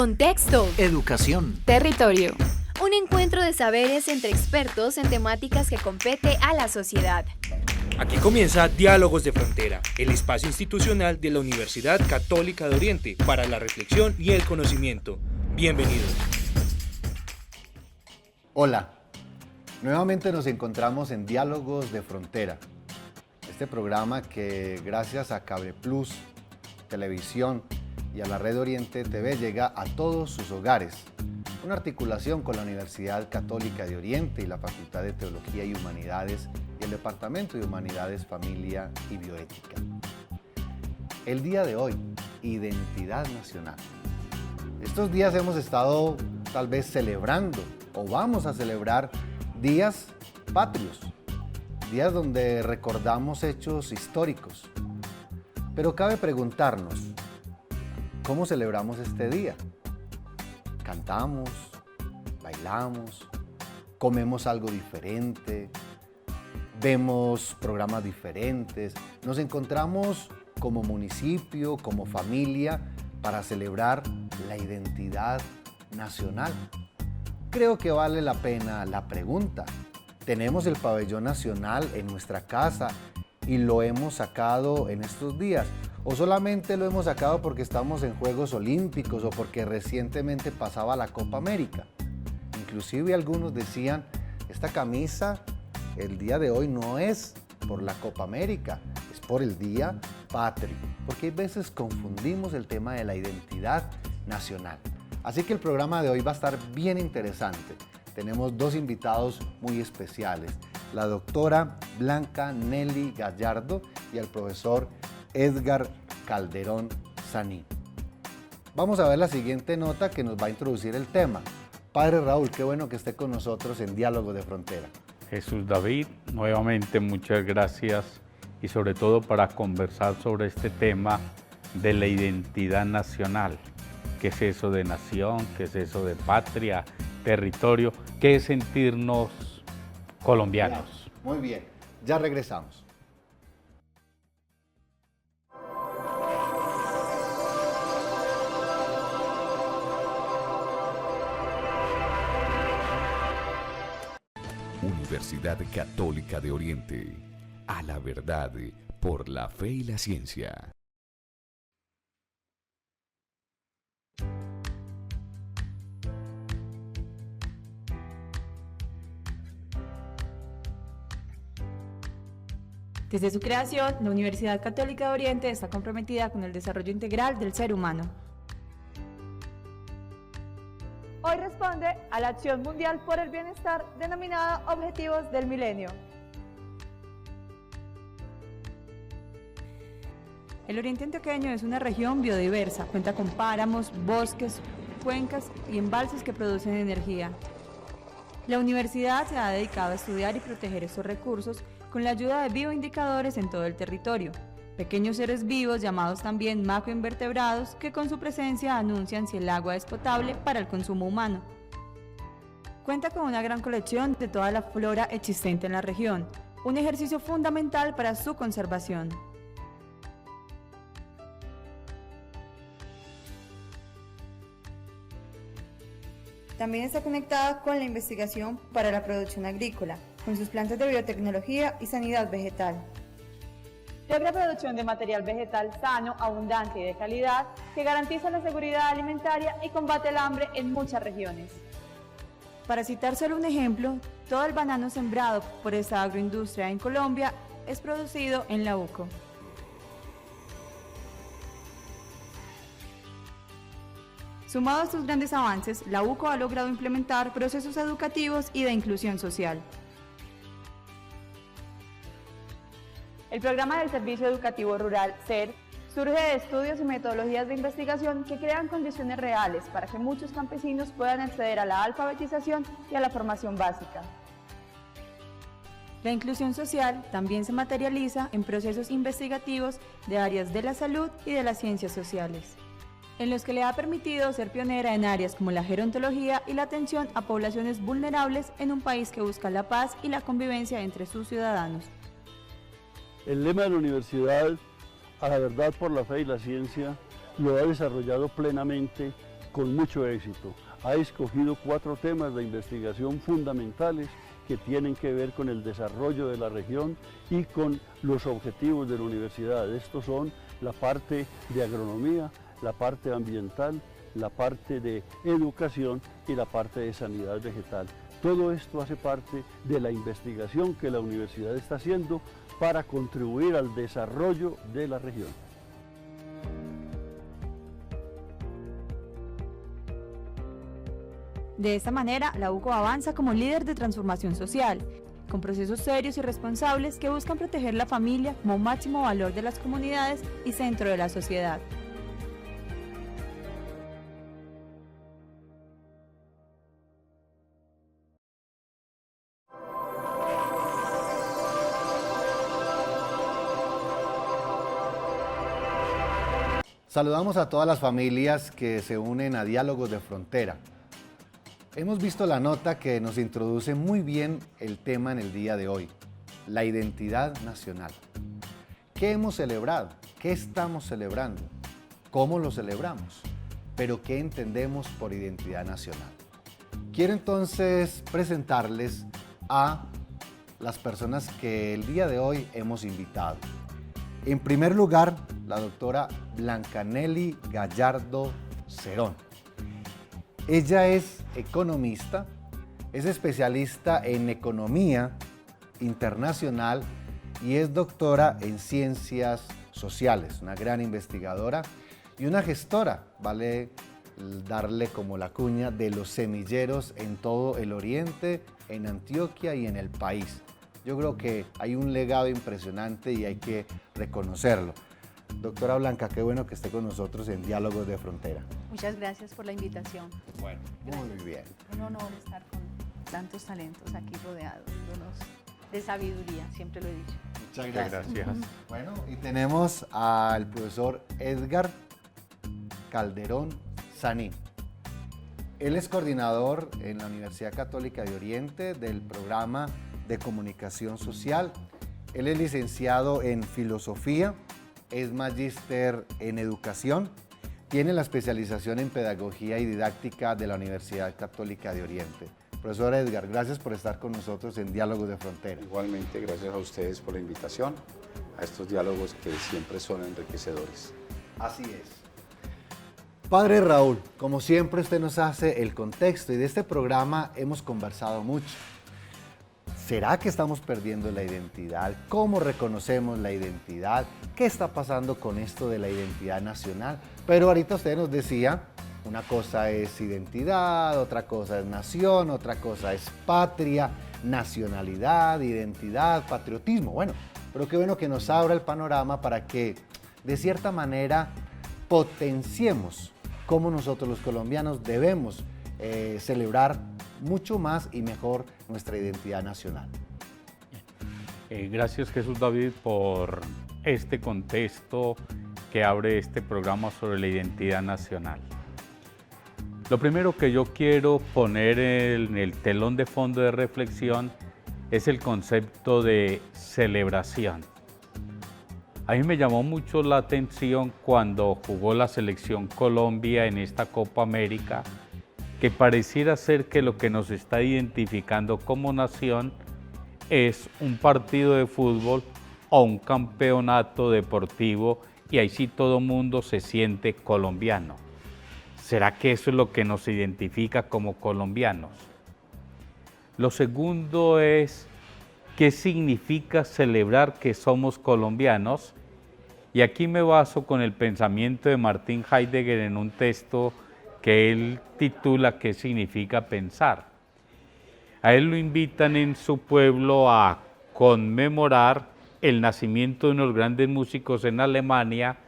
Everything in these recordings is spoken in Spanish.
Contexto. Educación. Territorio. Un encuentro de saberes entre expertos en temáticas que compete a la sociedad. Aquí comienza Diálogos de Frontera, el espacio institucional de la Universidad Católica de Oriente para la reflexión y el conocimiento. Bienvenidos. Hola, nuevamente nos encontramos en Diálogos de Frontera, este programa que gracias a Cable Plus, Televisión y a la Red Oriente TV llega a todos sus hogares. Una articulación con la Universidad Católica de Oriente y la Facultad de Teología y Humanidades y el Departamento de Humanidades, Familia y Bioética. El día de hoy, Identidad Nacional. Estos días hemos estado tal vez celebrando o vamos a celebrar días patrios, días donde recordamos hechos históricos. Pero cabe preguntarnos, ¿cómo celebramos este día? Cantamos, bailamos, comemos algo diferente, vemos programas diferentes, nos encontramos como municipio, como familia, para celebrar la identidad nacional. Creo que vale la pena la pregunta. Tenemos el pabellón nacional en nuestra casa y lo hemos sacado en estos días. ¿O solamente lo hemos sacado porque estamos en Juegos Olímpicos o porque recientemente pasaba la Copa América? Inclusive algunos decían, esta camisa el día de hoy no es por la Copa América, es por el Día Patrio, porque hay veces confundimos el tema de la identidad nacional. Así que el programa de hoy va a estar bien interesante. Tenemos dos invitados muy especiales, la doctora Blanca Nelly Gallardo y el profesor Edgar Calderón Sanín. Vamos a ver la siguiente nota que nos va a introducir el tema. Padre Raúl, qué bueno que esté con nosotros en Diálogos de Frontera. Jesús David, nuevamente muchas gracias y sobre todo para conversar sobre este tema de la identidad nacional. ¿Qué es eso de nación? ¿Qué es eso de patria, territorio? ¿Qué es sentirnos colombianos? Muy bien, ya regresamos. Universidad Católica de Oriente, a la verdad por la fe y la ciencia. Desde su creación, la Universidad Católica de Oriente está comprometida con el desarrollo integral del ser humano. Hoy responde a la Acción Mundial por el Bienestar denominada Objetivos del Milenio. El Oriente Antioqueño es una región biodiversa, cuenta con páramos, bosques, cuencas y embalses que producen energía. La universidad se ha dedicado a estudiar y proteger estos recursos con la ayuda de bioindicadores en todo el territorio, pequeños seres vivos llamados también macroinvertebrados que con su presencia anuncian si el agua es potable para el consumo humano. Cuenta con una gran colección de toda la flora existente en la región, un ejercicio fundamental para su conservación. También está conectada con la investigación para la producción agrícola, con sus plantas de biotecnología y sanidad vegetal. Logra producción de material vegetal sano, abundante y de calidad que garantiza la seguridad alimentaria y combate el hambre en muchas regiones. Para citar solo un ejemplo, todo el banano sembrado por esta agroindustria en Colombia es producido en la UCO. Sumado a estos grandes avances, la UCO ha logrado implementar procesos educativos y de inclusión social. El programa del Servicio Educativo Rural, SER, surge de estudios y metodologías de investigación que crean condiciones reales para que muchos campesinos puedan acceder a la alfabetización y a la formación básica. La inclusión social también se materializa en procesos investigativos de áreas de la salud y de las ciencias sociales, en los que le ha permitido ser pionera en áreas como la gerontología y la atención a poblaciones vulnerables en un país que busca la paz y la convivencia entre sus ciudadanos. El lema de la universidad, a la verdad por la fe y la ciencia, lo ha desarrollado plenamente con mucho éxito. Ha escogido 4 temas de investigación fundamentales que tienen que ver con el desarrollo de la región y con los objetivos de la universidad. Estos son la parte de agronomía, la parte ambiental, la parte de educación y la parte de sanidad vegetal. Todo esto hace parte de la investigación que la universidad está haciendo para contribuir al desarrollo de la región. De esta manera, la UCO avanza como líder de transformación social, con procesos serios y responsables que buscan proteger la familia como máximo valor de las comunidades y centro de la sociedad. Saludamos a todas las familias que se unen a Diálogos de Frontera. Hemos visto la nota que nos introduce muy bien el tema en el día de hoy, la identidad nacional. ¿Qué hemos celebrado? ¿Qué estamos celebrando? ¿Cómo lo celebramos? ¿Pero qué entendemos por identidad nacional? Quiero entonces presentarles a las personas que el día de hoy hemos invitado. En primer lugar, la doctora Blancanelly Gallardo Cerón. Ella es economista, es especialista en economía internacional y es doctora en ciencias sociales, una gran investigadora y una gestora, vale darle como la cuña de los semilleros en todo el oriente, en Antioquia y en el país. Yo creo que hay un legado impresionante y hay que reconocerlo. Doctora Blanca, qué bueno que esté con nosotros en Diálogos de Frontera. Muchas gracias por la invitación. Bueno, muy bien. Un honor estar con tantos talentos aquí rodeados, de sabiduría, siempre lo he dicho. Muchas gracias. Bueno, y tenemos al profesor Edgar Calderón Sanín. Él es coordinador en la Universidad Católica de Oriente del programa de Comunicación Social. Él es licenciado en Filosofía, es magíster en Educación, tiene la especialización en Pedagogía y Didáctica de la Universidad Católica de Oriente. Profesor Edgar, gracias por estar con nosotros en Diálogos de Frontera. Igualmente, gracias a ustedes por la invitación a estos diálogos que siempre son enriquecedores. Así es. Padre Raúl, como siempre usted nos hace el contexto y de este programa hemos conversado mucho. ¿Será que estamos perdiendo la identidad? ¿Cómo reconocemos la identidad? ¿Qué está pasando con esto de la identidad nacional? Pero ahorita usted nos decía, una cosa es identidad, otra cosa es nación, otra cosa es patria, nacionalidad, identidad, patriotismo. Bueno, pero qué bueno que nos abra el panorama para que, de cierta manera, potenciemos cómo nosotros los colombianos debemos celebrar mucho más y mejor nuestra identidad nacional. Gracias Jesús David por este contexto que abre este programa sobre la identidad nacional. Lo primero que yo quiero poner en el telón de fondo de reflexión es el concepto de celebración. A mí me llamó mucho la atención cuando jugó la selección Colombia en esta Copa América, que pareciera ser que lo que nos está identificando como nación es un partido de fútbol o un campeonato deportivo y ahí sí todo mundo se siente colombiano. ¿Será que eso es lo que nos identifica como colombianos? Lo segundo es, ¿qué significa celebrar que somos colombianos? Y aquí me baso con el pensamiento de Martin Heidegger en un texto que él titula ¿Qué significa pensar? A él lo invitan en su pueblo a conmemorar el nacimiento de unos grandes músicos en Alemania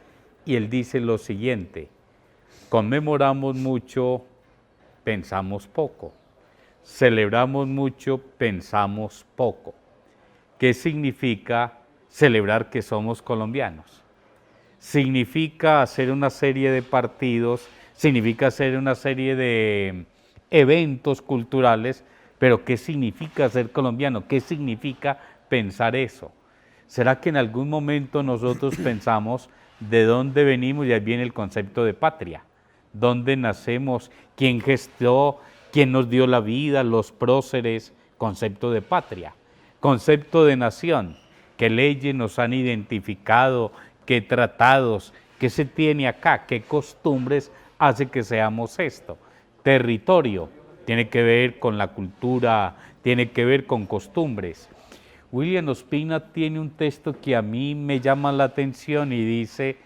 y él dice lo siguiente: conmemoramos mucho, pensamos poco. Celebramos mucho, pensamos poco. ¿Qué significa celebrar que somos colombianos? Significa hacer una serie de partidos, significa hacer una serie de eventos culturales, pero ¿qué significa ser colombiano? ¿Qué significa pensar eso? ¿Será que en algún momento nosotros pensamos de dónde venimos? Y ahí viene el concepto de patria. dónde nacemos, quién gestó, quién nos dio la vida, los próceres, concepto de patria, concepto de nación, qué leyes nos han identificado, qué tratados, qué se tiene acá, qué costumbres hace que seamos esto. Territorio, tiene que ver con la cultura, tiene que ver con costumbres. William Ospina tiene un texto que a mí me llama la atención y dice: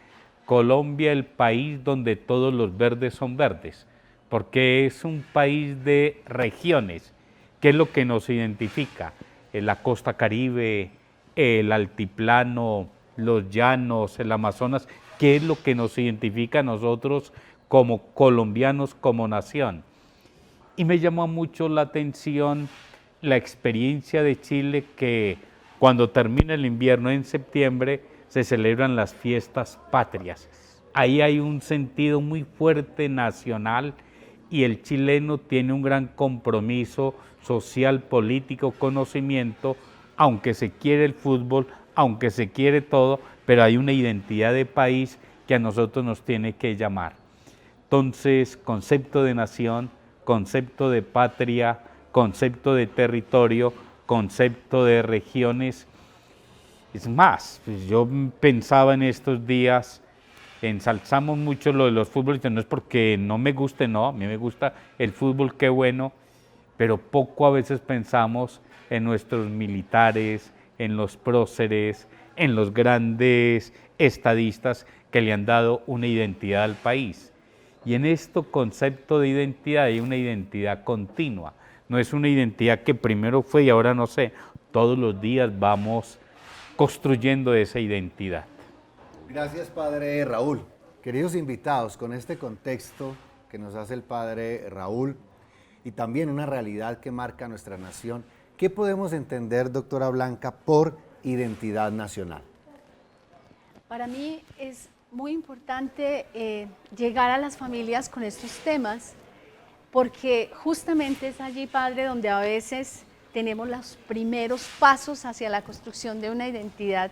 Colombia, el país donde todos los verdes son verdes, porque es un país de regiones. ¿Qué es lo que nos identifica? La costa Caribe, el altiplano, los llanos, el Amazonas. ¿Qué es lo que nos identifica a nosotros como colombianos, como nación? Y me llamó mucho la atención la experiencia de Chile, que cuando termina el invierno en septiembre se celebran las fiestas patrias. Ahí hay un sentido muy fuerte nacional y el chileno tiene un gran compromiso social, político, conocimiento, aunque se quiere el fútbol, aunque se quiere todo, pero hay una identidad de país que a nosotros nos tiene que llamar. Entonces, concepto de nación, concepto de patria, concepto de territorio, concepto de regiones. Es más, pues yo pensaba en estos días, ensalzamos mucho lo de los futbolistas, no es porque no me guste, no, a mí me gusta el fútbol, qué bueno, pero poco a veces pensamos en nuestros militares, en los próceres, en los grandes estadistas que le han dado una identidad al país. Y en este concepto de identidad hay una identidad continua, no es una identidad que primero fue y ahora no sé, todos los días vamos construyendo esa identidad. Gracias, padre Raúl. Queridos invitados, con este contexto que nos hace el padre Raúl y también una realidad que marca nuestra nación, ¿qué podemos entender, doctora Blanca, por identidad nacional? Para mí es muy importante llegar a las familias con estos temas, porque justamente es allí, padre, donde a veces tenemos los primeros pasos hacia la construcción de una identidad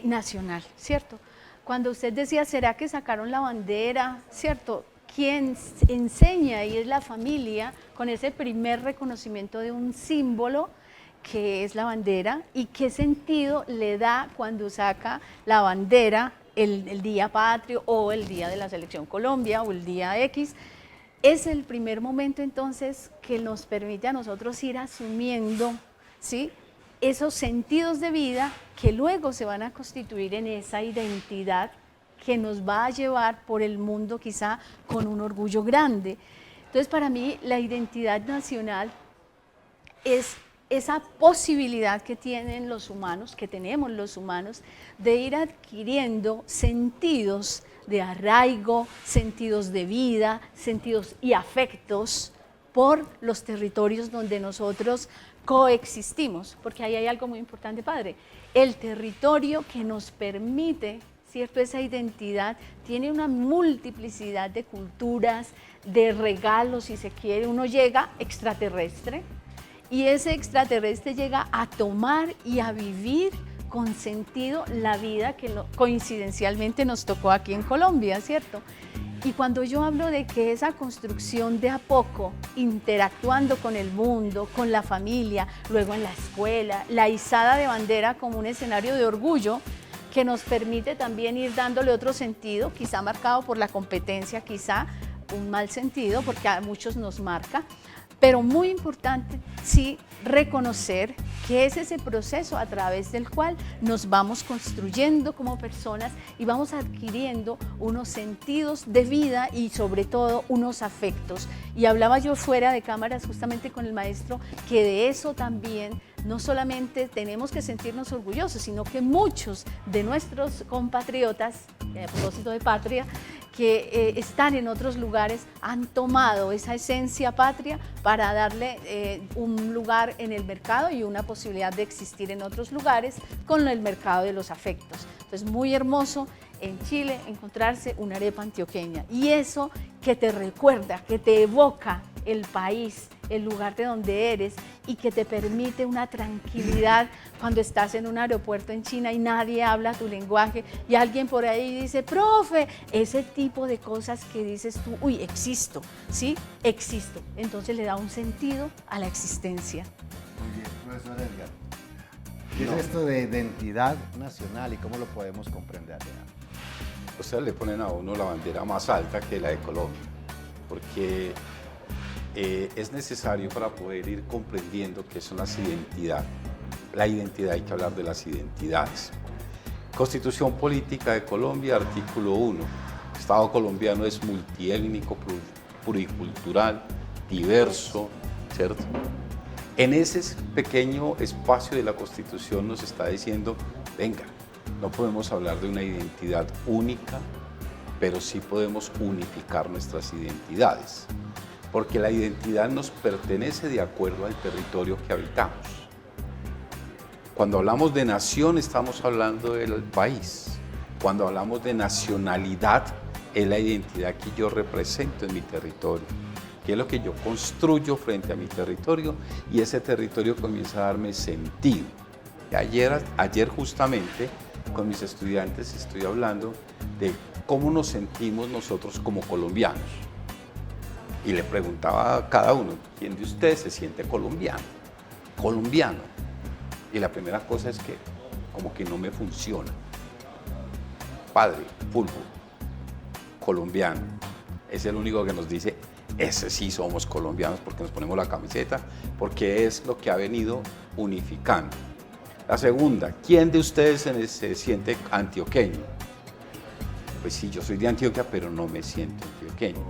nacional, ¿cierto? Cuando usted decía, ¿será que sacaron la bandera? ¿Cierto? Quien enseña y es la familia con ese primer reconocimiento de un símbolo que es la bandera, y qué sentido le da cuando saca la bandera el Día Patrio o el Día de la Selección Colombia o el Día X. Es el primer momento entonces que nos permite a nosotros ir asumiendo, ¿sí?, esos sentidos de vida que luego se van a constituir en esa identidad que nos va a llevar por el mundo quizá con un orgullo grande. Entonces, para mí la identidad nacional es esa posibilidad que tienen los humanos, que tenemos los humanos, de ir adquiriendo sentidos de arraigo, sentidos de vida, sentidos y afectos por los territorios donde nosotros coexistimos, porque ahí hay algo muy importante, padre. El territorio que nos permite, ¿cierto?, esa identidad, tiene una multiplicidad de culturas, de regalos, si se quiere. Uno llega extraterrestre y ese extraterrestre llega a tomar y a vivir con sentido la vida que coincidencialmente nos tocó aquí en Colombia, ¿cierto? Y cuando yo hablo de que esa construcción de a poco, interactuando con el mundo, con la familia, luego en la escuela, la izada de bandera como un escenario de orgullo que nos permite también ir dándole otro sentido, quizá marcado por la competencia, quizá un mal sentido porque a muchos nos marca, pero muy importante sí reconocer que es ese proceso a través del cual nos vamos construyendo como personas y vamos adquiriendo unos sentidos de vida y sobre todo unos afectos. Y hablaba yo fuera de cámaras justamente con el maestro que de eso también no solamente tenemos que sentirnos orgullosos, sino que muchos de nuestros compatriotas, a propósito de patria, que están en otros lugares, han tomado esa esencia patria para darle un lugar en el mercado y una posibilidad de existir en otros lugares con el mercado de los afectos. Entonces, muy hermoso en Chile encontrarse una arepa antioqueña y eso que te recuerda, que te evoca el país, el lugar de donde eres y que te permite una tranquilidad cuando estás en un aeropuerto en China y nadie habla tu lenguaje y alguien por ahí dice, profe, ese tipo de cosas que dices tú, uy, existo, ¿sí? Existo. Entonces le da un sentido a la existencia. Muy bien, profesor Edgar. ¿Qué es esto de identidad nacional y cómo lo podemos comprender? Ustedes le ponen a uno la bandera más alta que la de Colombia, porque es necesario para poder ir comprendiendo qué son las identidades. La identidad, hay que hablar de las identidades. Constitución Política de Colombia, artículo 1. El Estado colombiano es multiétnico, pluricultural, diverso, ¿cierto? En ese pequeño espacio de la Constitución nos está diciendo, venga, no podemos hablar de una identidad única, pero sí podemos unificar nuestras identidades, porque la identidad nos pertenece de acuerdo al territorio que habitamos. Cuando hablamos de nación, estamos hablando del país. Cuando hablamos de nacionalidad, es la identidad que yo represento en mi territorio, que es lo que yo construyo frente a mi territorio, y ese territorio comienza a darme sentido. Ayer justamente con mis estudiantes estoy hablando de cómo nos sentimos nosotros como colombianos. Y le preguntaba a cada uno, ¿quién de ustedes se siente colombiano? Colombiano. Y la primera cosa es que como que no me funciona. Padre, fútbol, colombiano. Es el único que nos dice, ese sí somos colombianos porque nos ponemos la camiseta, porque es lo que ha venido unificando. La segunda, ¿quién de ustedes se siente antioqueño? Pues sí, yo soy de Antioquia, pero no me siento antioqueño.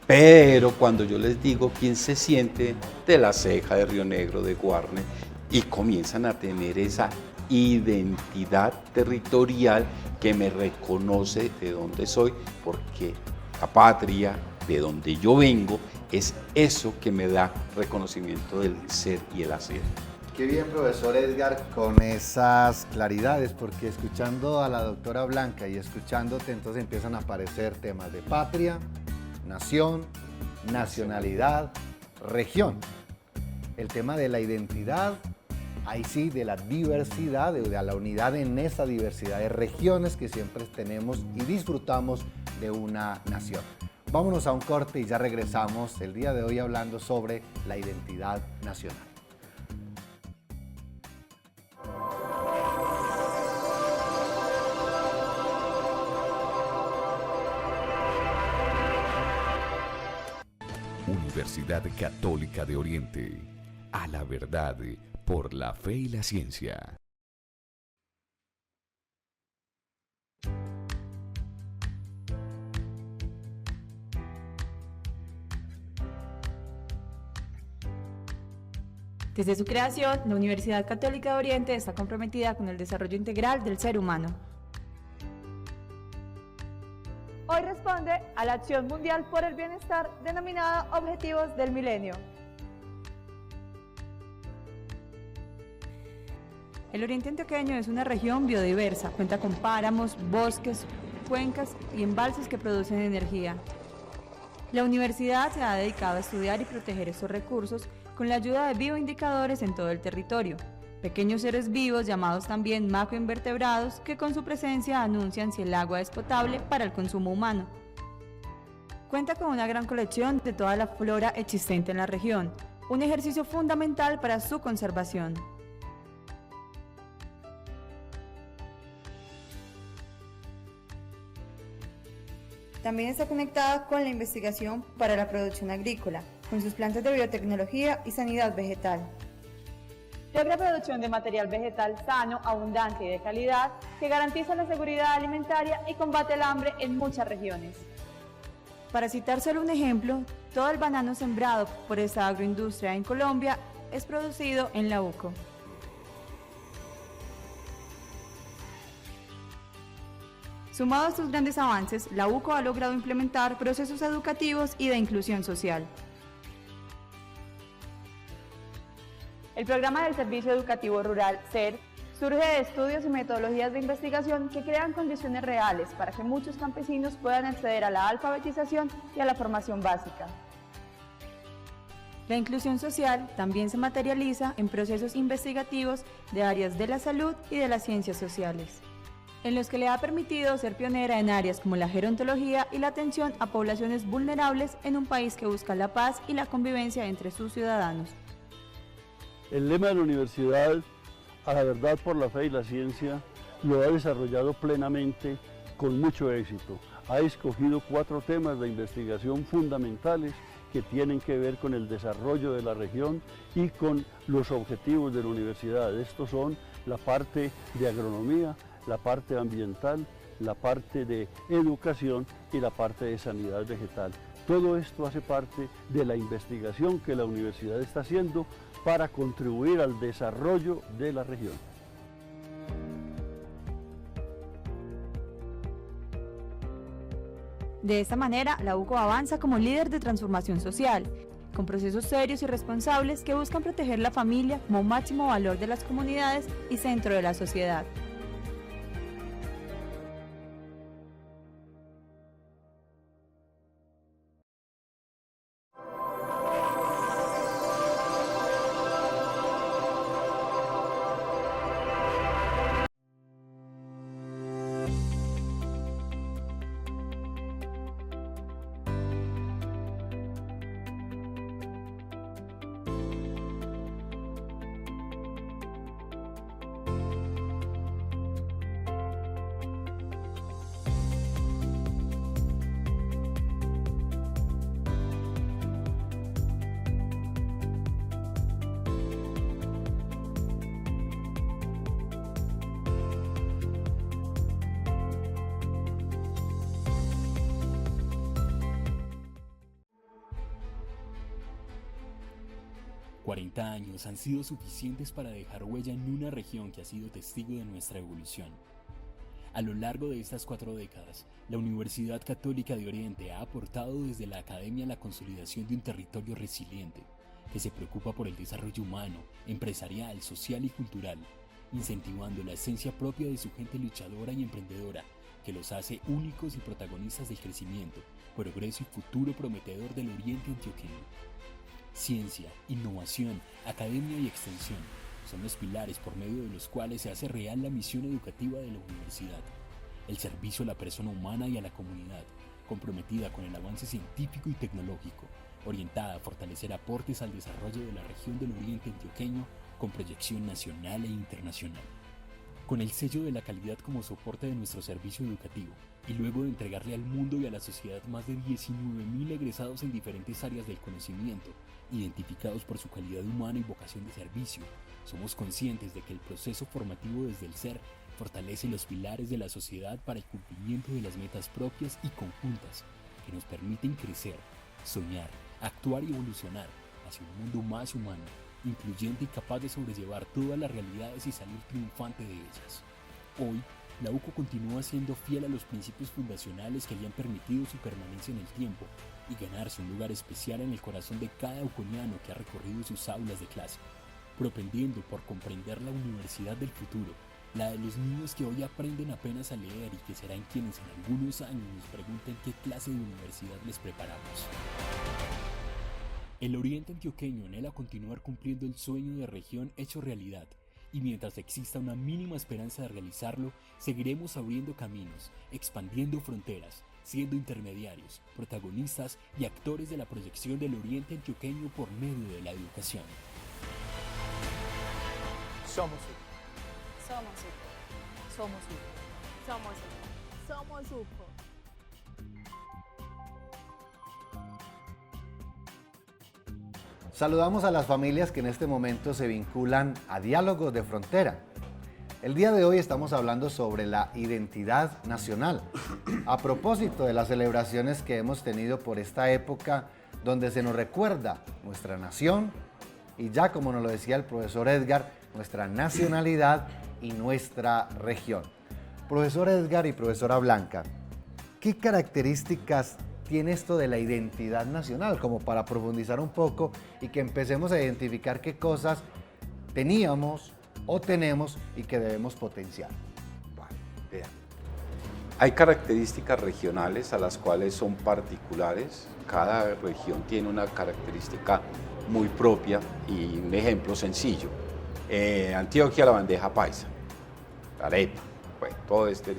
Pero cuando yo les digo quién se siente de La Ceja, de Río Negro, de Guarne, y comienzan a tener esa identidad territorial que me reconoce de dónde soy, porque la patria, de donde yo vengo, es eso que me da reconocimiento del ser y el hacer. Qué bien, profesor Edgar, con esas claridades, porque escuchando a la doctora Blanca y escuchándote, entonces empiezan a aparecer temas de patria, nación, nacionalidad, región. El tema de la identidad, ahí sí, de la diversidad, de la unidad en esa diversidad de regiones que siempre tenemos y disfrutamos de una nación. Vámonos a un corte y ya regresamos el día de hoy hablando sobre la identidad nacional. Universidad Católica de Oriente, a la verdad por la fe y la ciencia. Desde su creación, la Universidad Católica de Oriente está comprometida con el desarrollo integral del ser humano. Hoy responde a la Acción Mundial por el Bienestar denominada Objetivos del Milenio. El oriente antioqueño es una región biodiversa, cuenta con páramos, bosques, cuencas y embalses que producen energía. La universidad se ha dedicado a estudiar y proteger estos recursos con la ayuda de bioindicadores en todo el territorio, pequeños seres vivos llamados también macroinvertebrados que con su presencia anuncian si el agua es potable para el consumo humano. Cuenta con una gran colección de toda la flora existente en la región, un ejercicio fundamental para su conservación. También está conectada con la investigación para la producción agrícola, con sus plantas de biotecnología y sanidad vegetal. Logra producción de material vegetal sano, abundante y de calidad que garantiza la seguridad alimentaria y combate el hambre en muchas regiones. Para citar solo un ejemplo, todo el banano sembrado por esta agroindustria en Colombia es producido en la UCO. Sumado a estos grandes avances, la UCO ha logrado implementar procesos educativos y de inclusión social. El programa del Servicio Educativo Rural, SER, surge de estudios y metodologías de investigación que crean condiciones reales para que muchos campesinos puedan acceder a la alfabetización y a la formación básica. La inclusión social también se materializa en procesos investigativos de áreas de la salud y de las ciencias sociales, en los que le ha permitido ser pionera en áreas como la gerontología y la atención a poblaciones vulnerables en un país que busca la paz y la convivencia entre sus ciudadanos. El lema de la universidad, a la verdad por la fe y la ciencia, lo ha desarrollado plenamente con mucho éxito. Ha escogido 4 temas de investigación fundamentales que tienen que ver con el desarrollo de la región y con los objetivos de la universidad. Estos son la parte de agronomía, la parte ambiental, la parte de educación y la parte de sanidad vegetal. Todo esto hace parte de la investigación que la universidad está haciendo para contribuir al desarrollo de la región. De esta manera, la UCO avanza como líder de transformación social, con procesos serios y responsables que buscan proteger la familia como máximo valor de las comunidades y centro de la sociedad. Años han sido suficientes para dejar huella en una región que ha sido testigo de nuestra evolución. A lo largo de estas 4 décadas, la Universidad Católica de Oriente ha aportado desde la academia la consolidación de un territorio resiliente, que se preocupa por el desarrollo humano, empresarial, social y cultural, incentivando la esencia propia de su gente luchadora y emprendedora, que los hace únicos y protagonistas del crecimiento, progreso y futuro prometedor del Oriente antioqueño. Ciencia, innovación, academia y extensión son los pilares por medio de los cuales se hace real la misión educativa de la universidad. El servicio a la persona humana y a la comunidad, comprometida con el avance científico y tecnológico, orientada a fortalecer aportes al desarrollo de la región del Oriente antioqueño con proyección nacional e internacional. Con el sello de la calidad como soporte de nuestro servicio educativo, y luego de entregarle al mundo y a la sociedad más de 19.000 egresados en diferentes áreas del conocimiento, identificados por su calidad humana y vocación de servicio, somos conscientes de que el proceso formativo desde el ser fortalece los pilares de la sociedad para el cumplimiento de las metas propias y conjuntas que nos permiten crecer, soñar, actuar y evolucionar hacia un mundo más humano, incluyente y capaz de sobrellevar todas las realidades y salir triunfante de ellas. Hoy, la UCO continúa siendo fiel a los principios fundacionales que le han permitido su permanencia en el tiempo y ganarse un lugar especial en el corazón de cada uconiano que ha recorrido sus aulas de clase, propendiendo por comprender la universidad del futuro, la de los niños que hoy aprenden apenas a leer y que serán quienes en algunos años nos pregunten qué clase de universidad les preparamos. El Oriente antioqueño anhela continuar cumpliendo el sueño de región hecho realidad, y mientras exista una mínima esperanza de realizarlo, seguiremos abriendo caminos, expandiendo fronteras, siendo intermediarios, protagonistas y actores de la proyección del Oriente antioqueño por medio de la educación. Somos UCO. Somos UCO. Somos UCO. Somos UCO. Somos UCO. Saludamos a las familias que en este momento se vinculan a Diálogos de Frontera. El día de hoy estamos hablando sobre la identidad nacional, a propósito de las celebraciones que hemos tenido por esta época donde se nos recuerda nuestra nación y ya como nos lo decía el profesor Edgar, nuestra nacionalidad y nuestra región. Profesor Edgar y profesora Blanca, ¿qué características tiene esto de la identidad nacional? Como para profundizar un poco y que empecemos a identificar qué cosas teníamos o tenemos y que debemos potenciar. Vale, vean. Hay características regionales a las cuales son particulares. Cada región tiene una característica muy propia y un ejemplo sencillo. Antioquia, la bandeja paisa, la arepa, bueno, todo este.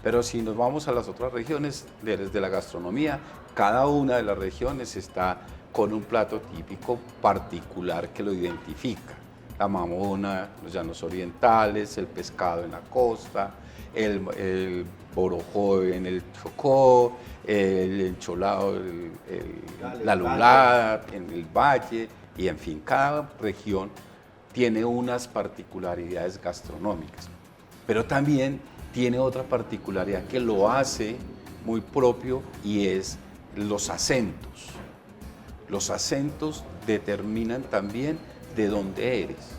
Pero si nos vamos a las otras regiones, desde la gastronomía, cada una de las regiones está con un plato típico particular que lo identifica. La mamona, los llanos orientales, el pescado en la costa, el borojó en el Chocó, el encholado, la lulada en el valle, y en fin, cada región tiene unas particularidades gastronómicas, pero también tiene otra particularidad que lo hace muy propio, y es los acentos. Los acentos determinan también de dónde eres.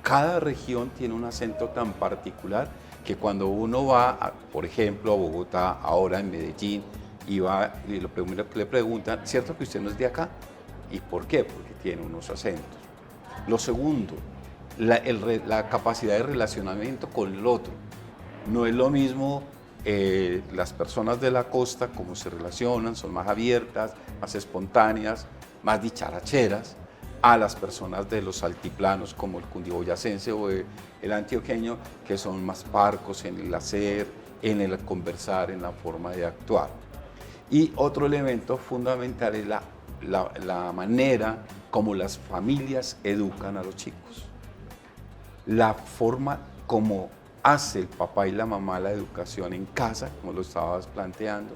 Cada región tiene un acento tan particular que cuando uno va, por ejemplo, a Bogotá, ahora en Medellín, y lo primero que le preguntan, ¿cierto que usted no es de acá? ¿Y por qué? Porque tiene unos acentos. Lo segundo, la capacidad de relacionamiento con el otro. No es lo mismo las personas de la costa, cómo se relacionan, son más abiertas, más espontáneas, más dicharacheras, a las personas de los altiplanos como el cundiboyacense o el antioqueño, que son más parcos en el hacer, en el conversar, en la forma de actuar. Y otro elemento fundamental es la manera como las familias educan a los chicos. La forma como hace el papá y la mamá la educación en casa, como lo estabas planteando,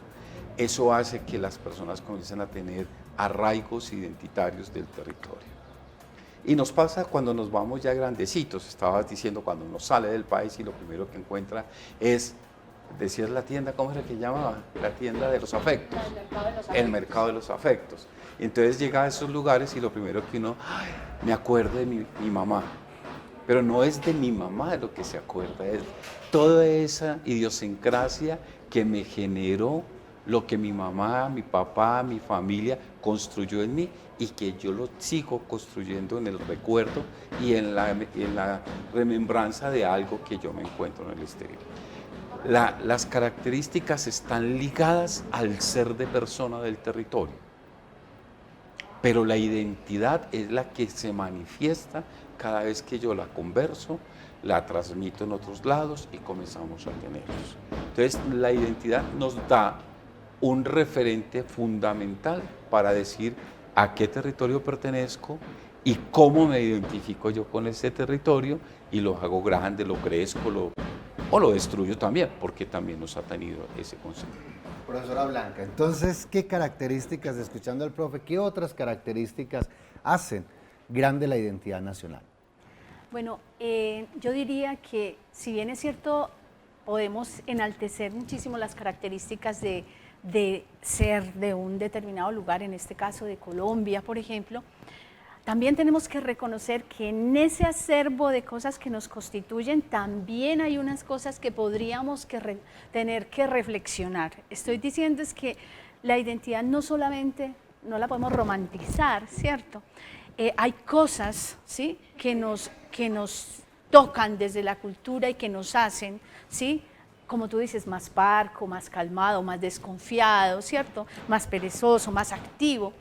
eso hace que las personas comiencen a tener arraigos identitarios del territorio. Y nos pasa cuando nos vamos ya grandecitos, estabas diciendo, cuando uno sale del país y lo primero que encuentra es, decías la tienda, ¿cómo era que llamaba? La tienda de los afectos. El mercado de los afectos. Entonces llega a esos lugares y lo primero que uno, ay, me acuerdo de mi mamá. Pero no es de mi mamá de lo que se acuerda, es toda esa idiosincrasia que me generó lo que mi mamá, mi papá, mi familia construyó en mí, y que yo lo sigo construyendo en el recuerdo y en la remembranza de algo que yo me encuentro en el exterior. Las características están ligadas al ser de persona del territorio, pero la identidad es la que se manifiesta cada vez que yo la converso, la transmito en otros lados y comenzamos a tenerlos. Entonces, la identidad nos da un referente fundamental para decir a qué territorio pertenezco y cómo me identifico yo con ese territorio, y lo hago grande, lo crezco, o lo destruyo también, porque también nos ha tenido ese concepto. Profesora Blanca, entonces, ¿qué características, escuchando al profe, qué otras características hacen grande la identidad nacional? Bueno, yo diría que, si bien es cierto, podemos enaltecer muchísimo las características de ser de un determinado lugar, en este caso de Colombia, por ejemplo, también tenemos que reconocer que en ese acervo de cosas que nos constituyen también hay unas cosas que podríamos tener que reflexionar. Estoy diciendo es que la identidad no solamente, no la podemos romantizar, ¿cierto? Hay cosas, ¿sí?, que nos tocan desde la cultura y que nos hacen, ¿sí?, como tú dices, más parco, más calmado, más desconfiado, ¿cierto?, más perezoso, más activo.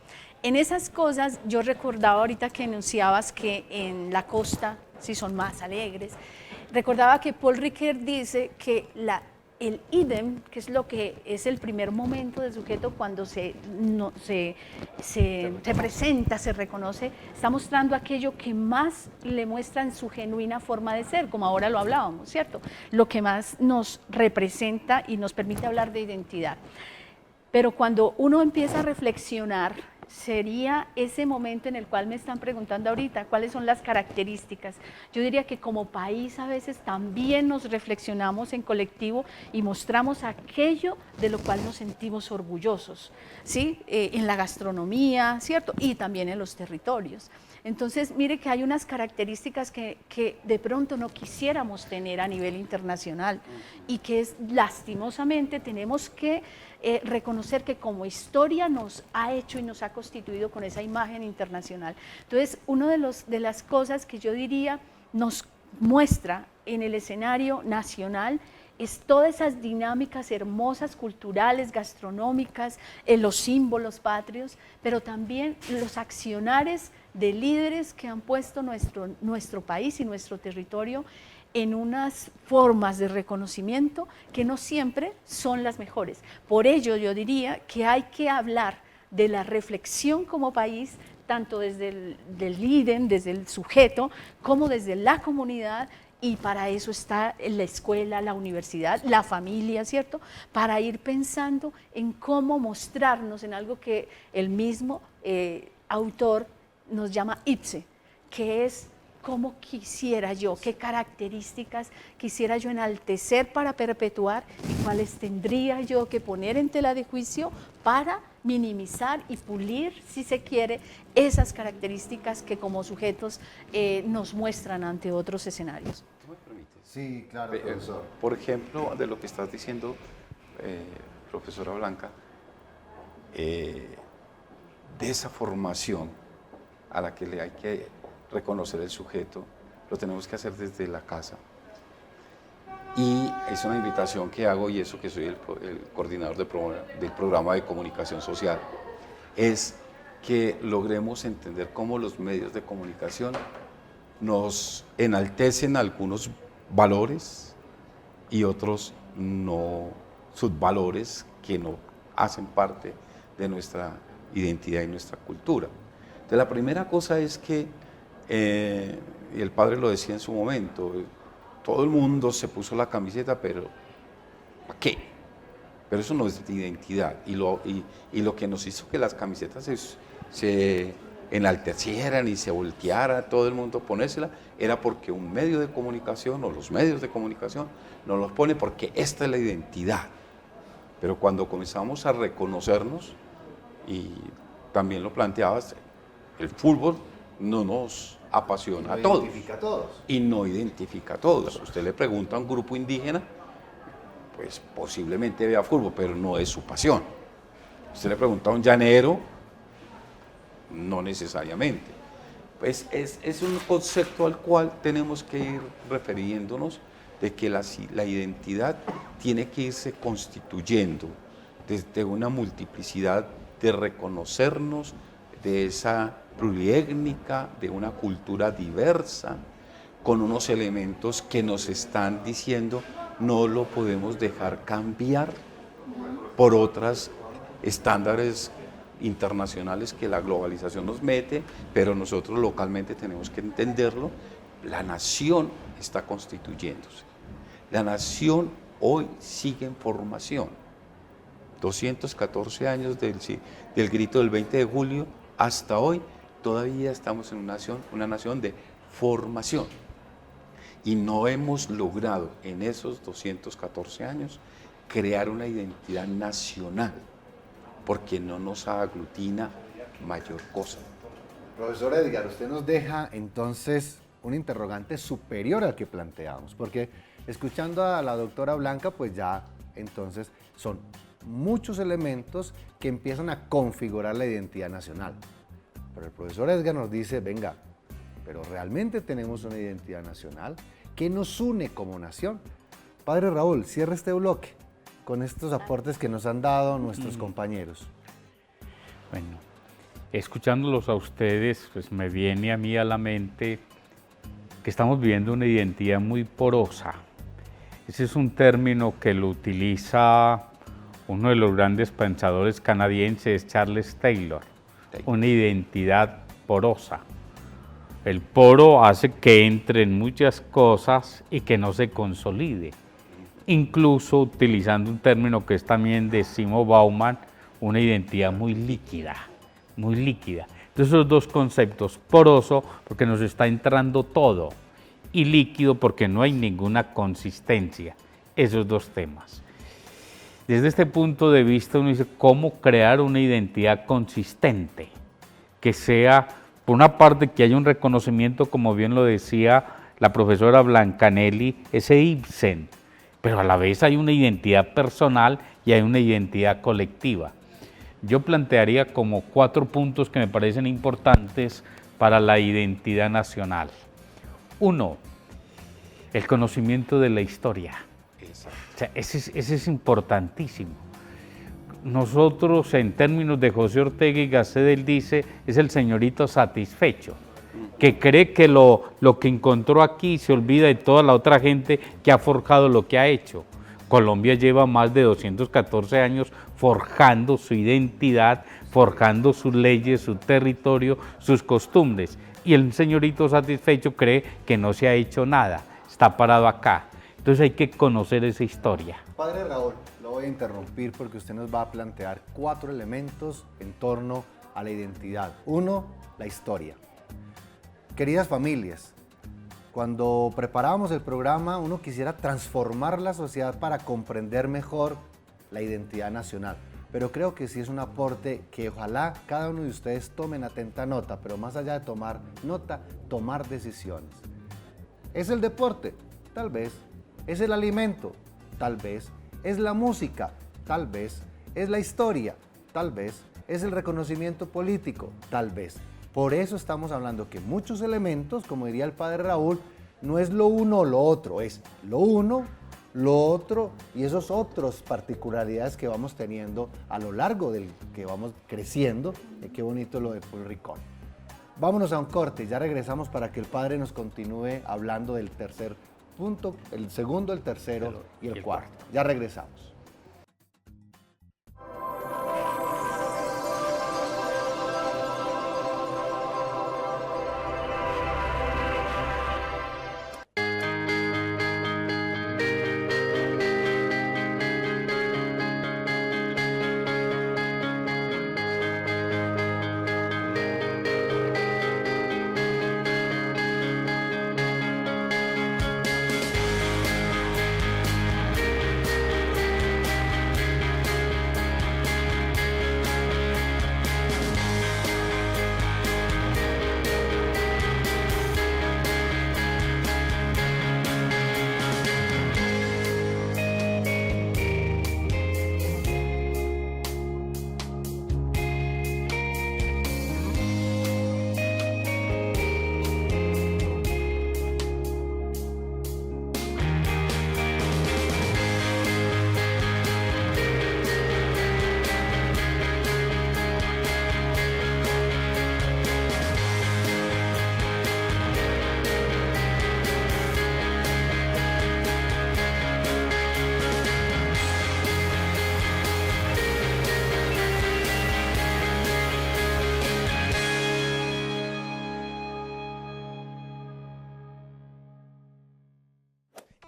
En esas cosas, yo recordaba ahorita que enunciabas que en la costa sí son más alegres. Recordaba que Paul Ricoeur dice que el idem, que es lo que es el primer momento del sujeto cuando se presenta, se reconoce, está mostrando aquello que más le muestra en su genuina forma de ser, como ahora lo hablábamos, ¿cierto? Lo que más nos representa y nos permite hablar de identidad. Pero cuando uno empieza a reflexionar, sería ese momento en el cual me están preguntando ahorita cuáles son las características. Yo diría que como país a veces también nos reflexionamos en colectivo y mostramos aquello de lo cual nos sentimos orgullosos, ¿sí? En la gastronomía, ¿cierto? Y también en los territorios. Entonces, mire que hay unas características que de pronto no quisiéramos tener a nivel internacional y que lastimosamente tenemos que reconocer que como historia nos ha hecho y nos ha constituido con esa imagen internacional. Entonces, una de las cosas que yo diría nos muestra en el escenario nacional es todas esas dinámicas hermosas, culturales, gastronómicas, los símbolos patrios, pero también los accionares de líderes que han puesto nuestro país y nuestro territorio en unas formas de reconocimiento que no siempre son las mejores. Por ello yo diría que hay que hablar de la reflexión como país, tanto desde el líder, desde el sujeto, como desde la comunidad, y para eso está la escuela, la universidad, la familia, ¿cierto? Para ir pensando en cómo mostrarnos en algo que el mismo autor nos llama ipse, que es cómo quisiera yo, qué características quisiera yo enaltecer para perpetuar y cuáles tendría yo que poner en tela de juicio para minimizar y pulir, si se quiere, esas características que como sujetos nos muestran ante otros escenarios. ¿Tú me permites? Sí, claro, profesor. Por ejemplo, de lo que estás diciendo, profesora Blanca, de esa formación a la que le hay que reconocer el sujeto, lo tenemos que hacer desde la casa. Y es una invitación que hago, y eso que soy el coordinador del programa de comunicación social, es que logremos entender cómo los medios de comunicación nos enaltecen algunos valores y otros no, subvalores que no hacen parte de nuestra identidad y nuestra cultura. Entonces, la primera cosa es que, y el padre lo decía en su momento, todo el mundo se puso la camiseta, pero ¿para qué? Pero eso no es de identidad. Y lo que nos hizo que las camisetas se enaltecieran y se volteara todo el mundo ponérsela, era porque un medio de comunicación o los medios de comunicación nos los pone porque esta es la identidad. Pero cuando comenzamos a reconocernos, y también lo planteabas, el fútbol no nos apasiona a todos. No identifica a todos. Y no identifica a todos. Usted le pregunta a un grupo indígena, pues posiblemente vea fútbol, pero no es su pasión. Usted le pregunta a un llanero, no necesariamente. Pues es un concepto al cual tenemos que ir refiriéndonos, de que la identidad tiene que irse constituyendo desde una multiplicidad de reconocernos, de esa pluriétnica, de una cultura diversa, con unos elementos que nos están diciendo no lo podemos dejar cambiar por otros estándares internacionales que la globalización nos mete, pero nosotros localmente tenemos que entenderlo. La nación está constituyéndose. La nación hoy sigue en formación. 214 años del grito del 20 de julio, hasta hoy todavía estamos en una nación de formación. Y no hemos logrado en esos 214 años crear una identidad nacional, porque no nos aglutina mayor cosa. Profesor Edgar, usted nos deja entonces un interrogante superior al que planteamos, porque escuchando a la doctora Blanca, pues ya entonces son muchos elementos que empiezan a configurar la identidad nacional. Pero el profesor Edgar nos dice, venga, pero realmente tenemos una identidad nacional que nos une como nación. Padre Raúl, cierre este bloque con estos aportes que nos han dado nuestros compañeros. Bueno, escuchándolos a ustedes, pues me viene a mí a la mente que estamos viviendo una identidad muy porosa. Ese es un término que lo utiliza uno de los grandes pensadores canadienses, Charles Taylor, una identidad porosa. El poro hace que entren muchas cosas y que no se consolide. Incluso utilizando un término que es también de Simon Bauman, una identidad muy líquida, muy líquida. Entonces esos dos conceptos, poroso porque nos está entrando todo y líquido porque no hay ninguna consistencia, esos dos temas. Desde este punto de vista uno dice, ¿cómo crear una identidad consistente? Que sea, por una parte, que haya un reconocimiento, como bien lo decía la profesora Blancanelli, ese Ibsen, pero a la vez hay una identidad personal y hay una identidad colectiva. Yo plantearía como 4 puntos que me parecen importantes para la identidad nacional. 1, el conocimiento de la historia. O sea, ese es importantísimo. Nosotros, en términos de José Ortega y Gasset, él dice, es el señorito satisfecho, que cree que lo que encontró aquí se olvida de toda la otra gente que ha forjado lo que ha hecho. Colombia lleva más de 214 años forjando su identidad, forjando sus leyes, su territorio, sus costumbres. Y el señorito satisfecho cree que no se ha hecho nada, está parado acá. Entonces hay que conocer esa historia. Padre Raúl, lo voy a interrumpir porque usted nos va a plantear 4 elementos en torno a la identidad. 1, la historia. Queridas familias, cuando preparábamos el programa, uno quisiera transformar la sociedad para comprender mejor la identidad nacional. Pero creo que sí es un aporte que ojalá cada uno de ustedes tomen atenta nota, pero más allá de tomar nota, tomar decisiones. ¿Es el deporte? Tal vez. ¿Es el alimento? Tal vez. ¿Es la música? Tal vez. ¿Es la historia? Tal vez. ¿Es el reconocimiento político? Tal vez. Por eso estamos hablando que muchos elementos, como diría el padre Raúl, no es lo uno o lo otro, es lo uno, lo otro y esos otros particularidades que vamos teniendo a lo largo del que vamos creciendo. Y qué bonito lo de Paul Ricón. Vámonos a un corte, ya regresamos para que el padre nos continúe hablando del tercer punto, el segundo, el tercero y el cuarto. Ya regresamos.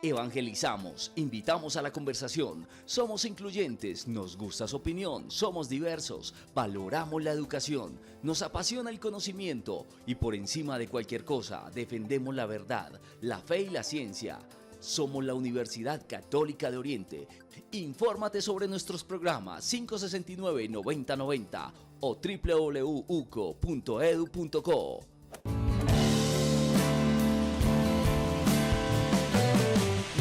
Evangelizamos, invitamos a la conversación, somos incluyentes, nos gusta su opinión, somos diversos, valoramos la educación, nos apasiona el conocimiento y por encima de cualquier cosa defendemos la verdad, la fe y la ciencia. Somos la Universidad Católica de Oriente. Infórmate sobre nuestros programas 569-9090 o www.uco.edu.co.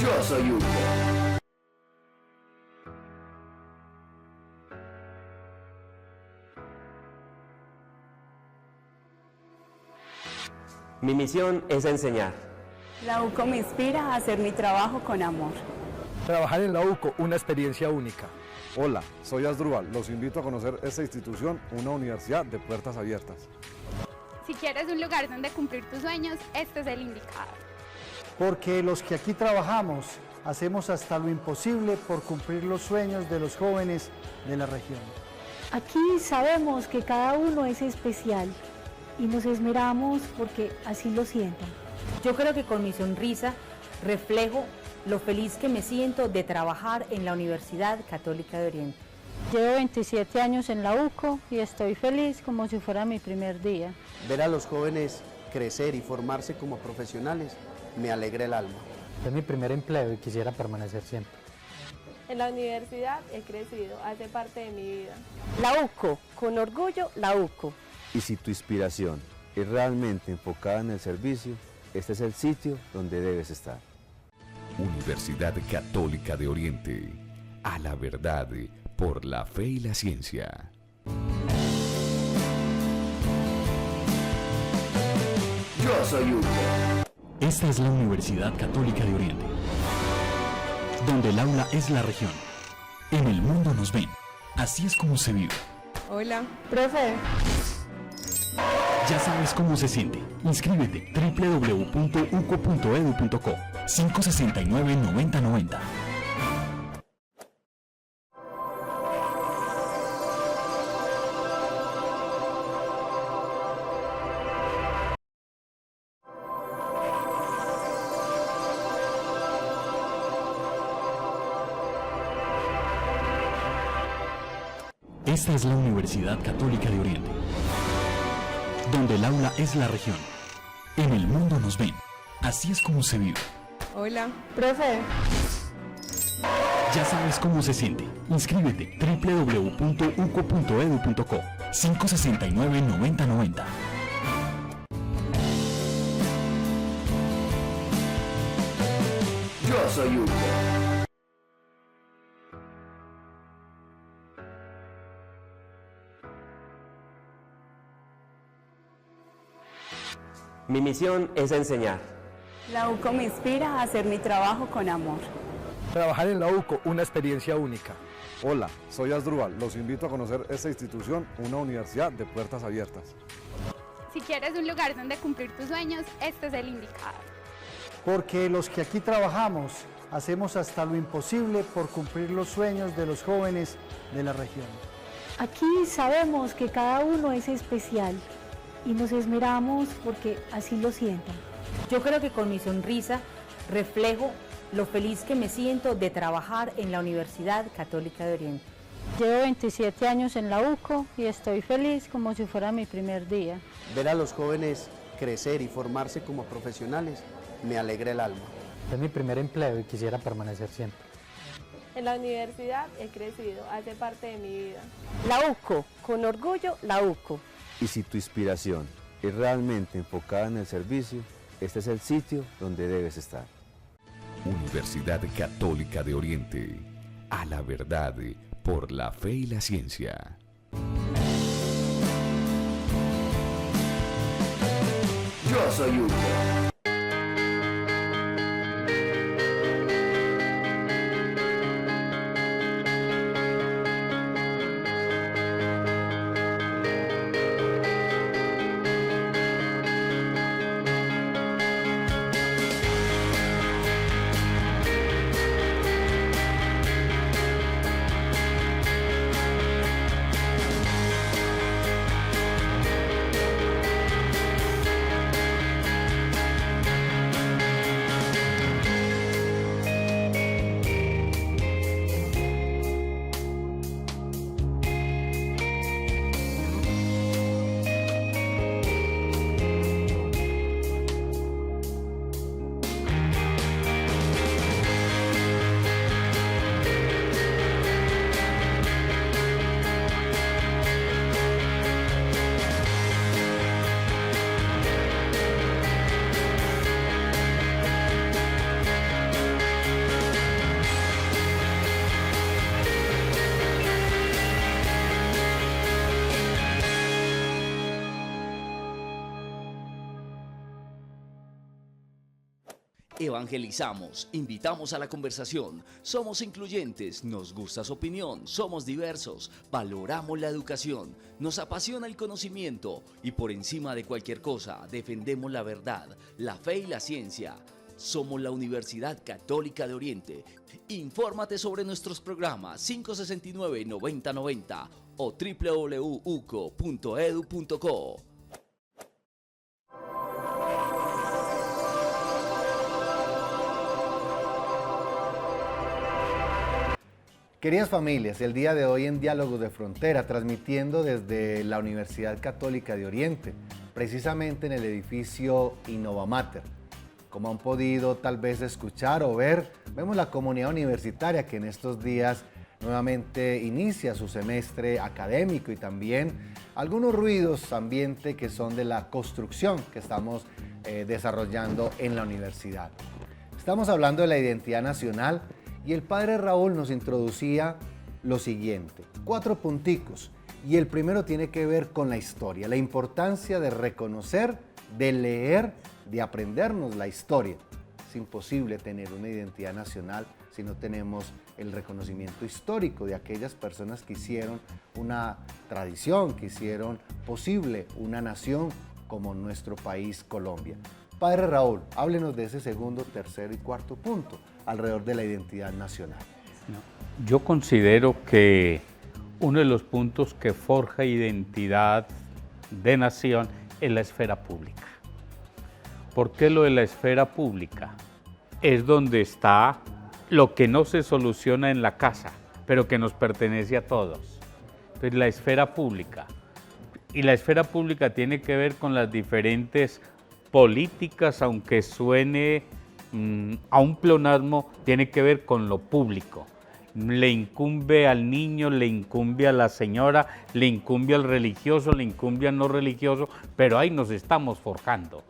Yo soy UCO. Mi misión es enseñar. La UCO me inspira a hacer mi trabajo con amor. Trabajar en la UCO, una experiencia única. Hola, soy Asdrúbal. Los invito a conocer esta institución, una universidad de puertas abiertas. Si quieres un lugar donde cumplir tus sueños, este es el indicado. Porque los que aquí trabajamos hacemos hasta lo imposible por cumplir los sueños de los jóvenes de la región. Aquí sabemos que cada uno es especial y nos esmeramos porque así lo sientan. Yo creo que con mi sonrisa reflejo lo feliz que me siento de trabajar en la Universidad Católica de Oriente. Llevo 27 años en la UCO y estoy feliz como si fuera mi primer día. Ver a los jóvenes crecer y formarse como profesionales me alegra el alma. Es mi primer empleo y quisiera permanecer siempre. En la universidad he crecido, hace parte de mi vida. La UCO, con orgullo, la UCO. Y si tu inspiración es realmente enfocada en el servicio, este es el sitio donde debes estar. Universidad Católica de Oriente. A la verdad, por la fe y la ciencia. Yo soy UCO. Esta es la Universidad Católica de Oriente. donde el aula es la región. En el mundo nos ven. Así es como se vive. Hola, profe. Ya sabes cómo se siente. Inscríbete www.uco.edu.co 569-9090. Esta es la Universidad Católica de Oriente, donde el aula es la región. En el mundo nos ven. Así es como se vive. Hola, profe. Ya sabes cómo se siente. Inscríbete www.uco.edu.co 569-9090. Yo soy Hugo. Mi misión es enseñar. La UCO me inspira a hacer mi trabajo con amor. Trabajar en la UCO, una experiencia única. Hola, soy Asdrúbal. Los invito a conocer esta institución, una universidad de puertas abiertas. Si quieres un lugar donde cumplir tus sueños, este es el indicado. Porque los que aquí trabajamos hacemos hasta lo imposible por cumplir los sueños de los jóvenes de la región. Aquí sabemos que cada uno es especial y nos esmeramos porque así lo sientan. Yo creo que con mi sonrisa reflejo lo feliz que me siento de trabajar en la Universidad Católica de Oriente. Llevo 27 años en la UCO y estoy feliz como si fuera mi primer día. Ver a los jóvenes crecer y formarse como profesionales me alegra el alma. Es mi primer empleo y quisiera permanecer siempre. En la universidad he crecido, hace parte de mi vida. La UCO, con orgullo, la UCO. Y si tu inspiración es realmente enfocada en el servicio, este es el sitio donde debes estar. Universidad Católica de Oriente. A la verdad, por la fe y la ciencia. Yo soy Hugo. Evangelizamos, invitamos a la conversación, somos incluyentes, nos gusta su opinión, somos diversos, valoramos la educación, nos apasiona el conocimiento y por encima de cualquier cosa defendemos la verdad, la fe y la ciencia. Somos la Universidad Católica de Oriente. Infórmate sobre nuestros programas 569-9090 o www.uco.edu.co. Queridas familias, el día de hoy en Diálogos de Frontera, transmitiendo desde la Universidad Católica de Oriente, precisamente en el edificio Innovamater. Como han podido tal vez escuchar o ver, vemos la comunidad universitaria que en estos días nuevamente inicia su semestre académico y también algunos ruidos ambiente que son de la construcción que estamos desarrollando en la universidad. Estamos hablando de la identidad nacional. Y el padre Raúl nos introducía lo siguiente, 4 punticos, y el primero tiene que ver con la historia, la importancia de reconocer, de leer, de aprendernos la historia. Es imposible tener una identidad nacional si no tenemos el reconocimiento histórico de aquellas personas que hicieron una tradición, que hicieron posible una nación como nuestro país Colombia. Padre Raúl, háblenos de ese segundo, tercer y cuarto punto alrededor de la identidad nacional. Yo considero que uno de los puntos que forja identidad de nación es la esfera pública. ¿Por qué lo de la esfera pública? Es donde está lo que no se soluciona en la casa, pero que nos pertenece a todos. Entonces, la esfera pública. Y la esfera pública tiene que ver con las diferentes políticas, aunque suene a un pleonasmo, tiene que ver con lo público. Le incumbe al niño, le incumbe a la señora, le incumbe al religioso, le incumbe al no religioso, pero ahí nos estamos forjando.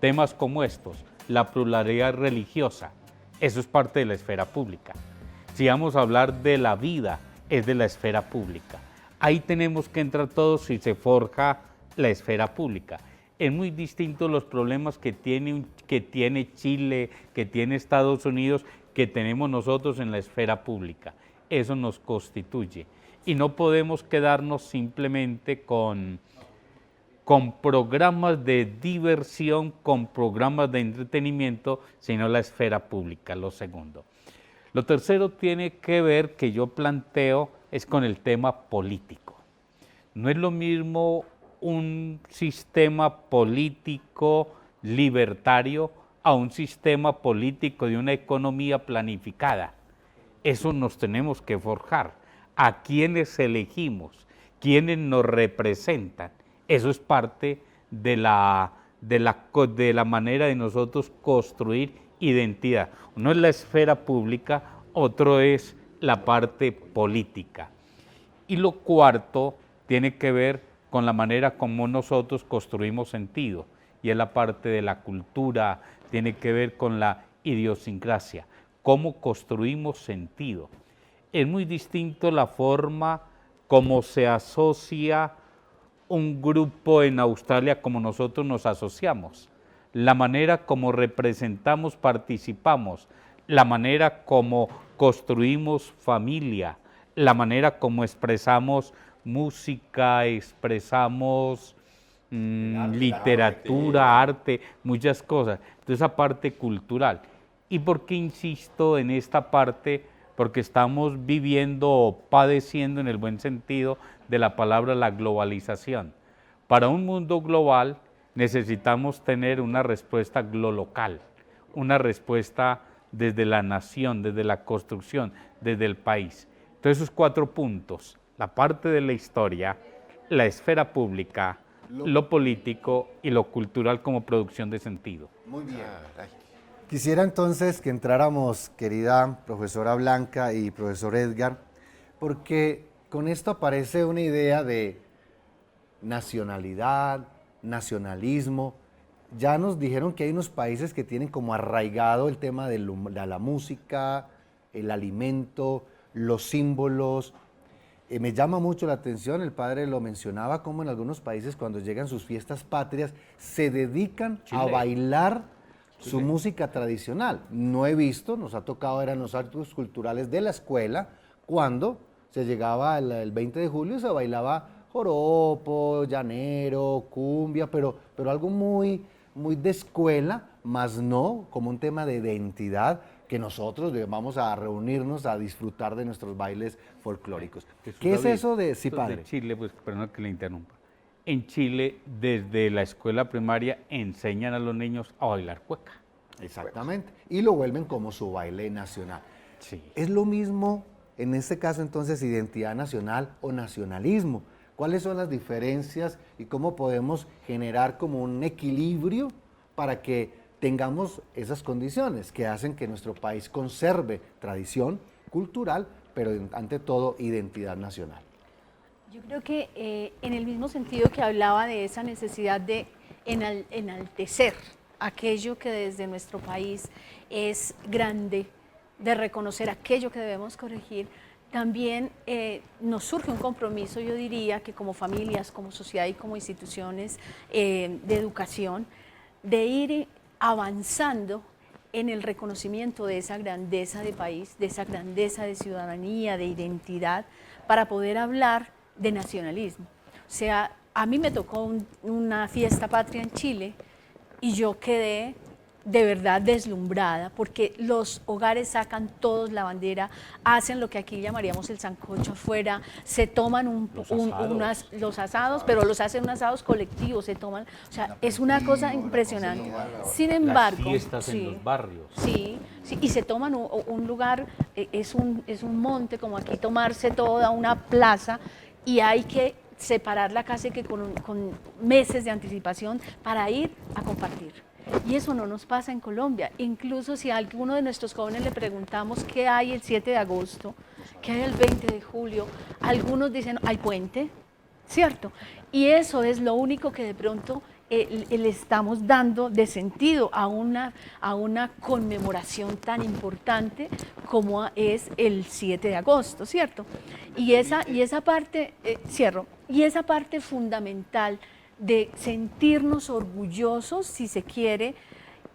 Temas como estos, la pluralidad religiosa, eso es parte de la esfera pública. Si vamos a hablar de la vida, es de la esfera pública. Ahí tenemos que entrar todos si se forja la esfera pública. Es muy distinto los problemas que tiene Chile, que tiene Estados Unidos, que tenemos nosotros en la esfera pública. Eso nos constituye. Y no podemos quedarnos simplemente con programas de diversión, con programas de entretenimiento, sino la esfera pública, lo segundo. Lo tercero tiene que ver, que yo planteo, es con el tema político. No es lo mismo un sistema político libertario a un sistema político de una economía planificada. Eso nos tenemos que forjar. ¿A quiénes elegimos? ¿Quiénes nos representan? Eso es parte de la manera de nosotros construir identidad. Uno es la esfera pública, otro es la parte política. Y lo cuarto tiene que ver con la manera como nosotros construimos sentido, y es la parte de la cultura, tiene que ver con la idiosincrasia, cómo construimos sentido. Es muy distinto la forma como se asocia un grupo en Australia como nosotros nos asociamos, la manera como representamos, participamos, la manera como construimos familia, la manera como expresamos música, expresamos literatura, arte, muchas cosas. Entonces, esa parte cultural. ¿Y por qué insisto en esta parte? Porque estamos viviendo o padeciendo, en el buen sentido de la palabra, la globalización. Para un mundo global necesitamos tener una respuesta local, una respuesta desde la nación, desde la construcción, desde el país. Entonces, esos 4 puntos, la parte de la historia, la esfera pública, lo político y lo cultural como producción de sentido. Muy bien. Quisiera entonces que entráramos, querida profesora Blanca y profesor Edgar, porque con esto aparece una idea de nacionalidad, nacionalismo. Ya nos dijeron que hay unos países que tienen como arraigado el tema de la música, el alimento, los símbolos. Me llama mucho la atención, el padre lo mencionaba, como en algunos países cuando llegan sus fiestas patrias se dedican a bailar su música tradicional. No he visto, nos ha tocado, eran los actos culturales de la escuela, cuando se llegaba el 20 de julio se bailaba joropo, llanero, cumbia, pero algo muy de escuela, más no como un tema de identidad, que nosotros vamos a reunirnos a disfrutar de nuestros bailes folclóricos. ¿Qué es eso de sí, padre? De Chile, pues, perdón que le interrumpa. En Chile, desde la escuela primaria, enseñan a los niños a bailar cueca. Exactamente. Y lo vuelven como su baile nacional. Sí. Es lo mismo, en este caso, entonces, identidad nacional o nacionalismo. ¿Cuáles son las diferencias y cómo podemos generar como un equilibrio para que tengamos esas condiciones que hacen que nuestro país conserve tradición cultural, pero ante todo identidad nacional? Yo creo que en el mismo sentido que hablaba de esa necesidad de enaltecer aquello que desde nuestro país es grande, de reconocer aquello que debemos corregir, también nos surge un compromiso, yo diría, que como familias, como sociedad y como instituciones de educación, de ir avanzando en el reconocimiento de esa grandeza de país, de esa grandeza de ciudadanía, de identidad, para poder hablar de nacionalismo. O sea, a mí me tocó una fiesta patria en Chile y yo quedé de verdad deslumbrada, porque los hogares sacan todos la bandera, hacen lo que aquí llamaríamos el sancocho afuera, se toman los asados, pero los hacen unos asados colectivos, se toman, o sea, es una cosa impresionante. Sin embargo, las fiestas en los barrios. Sí, y se toman un lugar, es un monte, como aquí tomarse toda una plaza, y hay que separarla casi que con meses de anticipación para ir a compartir. Y eso no nos pasa en Colombia. Incluso si a alguno de nuestros jóvenes le preguntamos qué hay el 7 de agosto, qué hay el 20 de julio, algunos dicen, hay puente, ¿cierto? Y eso es lo único que de pronto le estamos dando de sentido a una conmemoración tan importante como es el 7 de agosto, ¿cierto? Y esa parte, cierro, y esa parte fundamental de sentirnos orgullosos, si se quiere,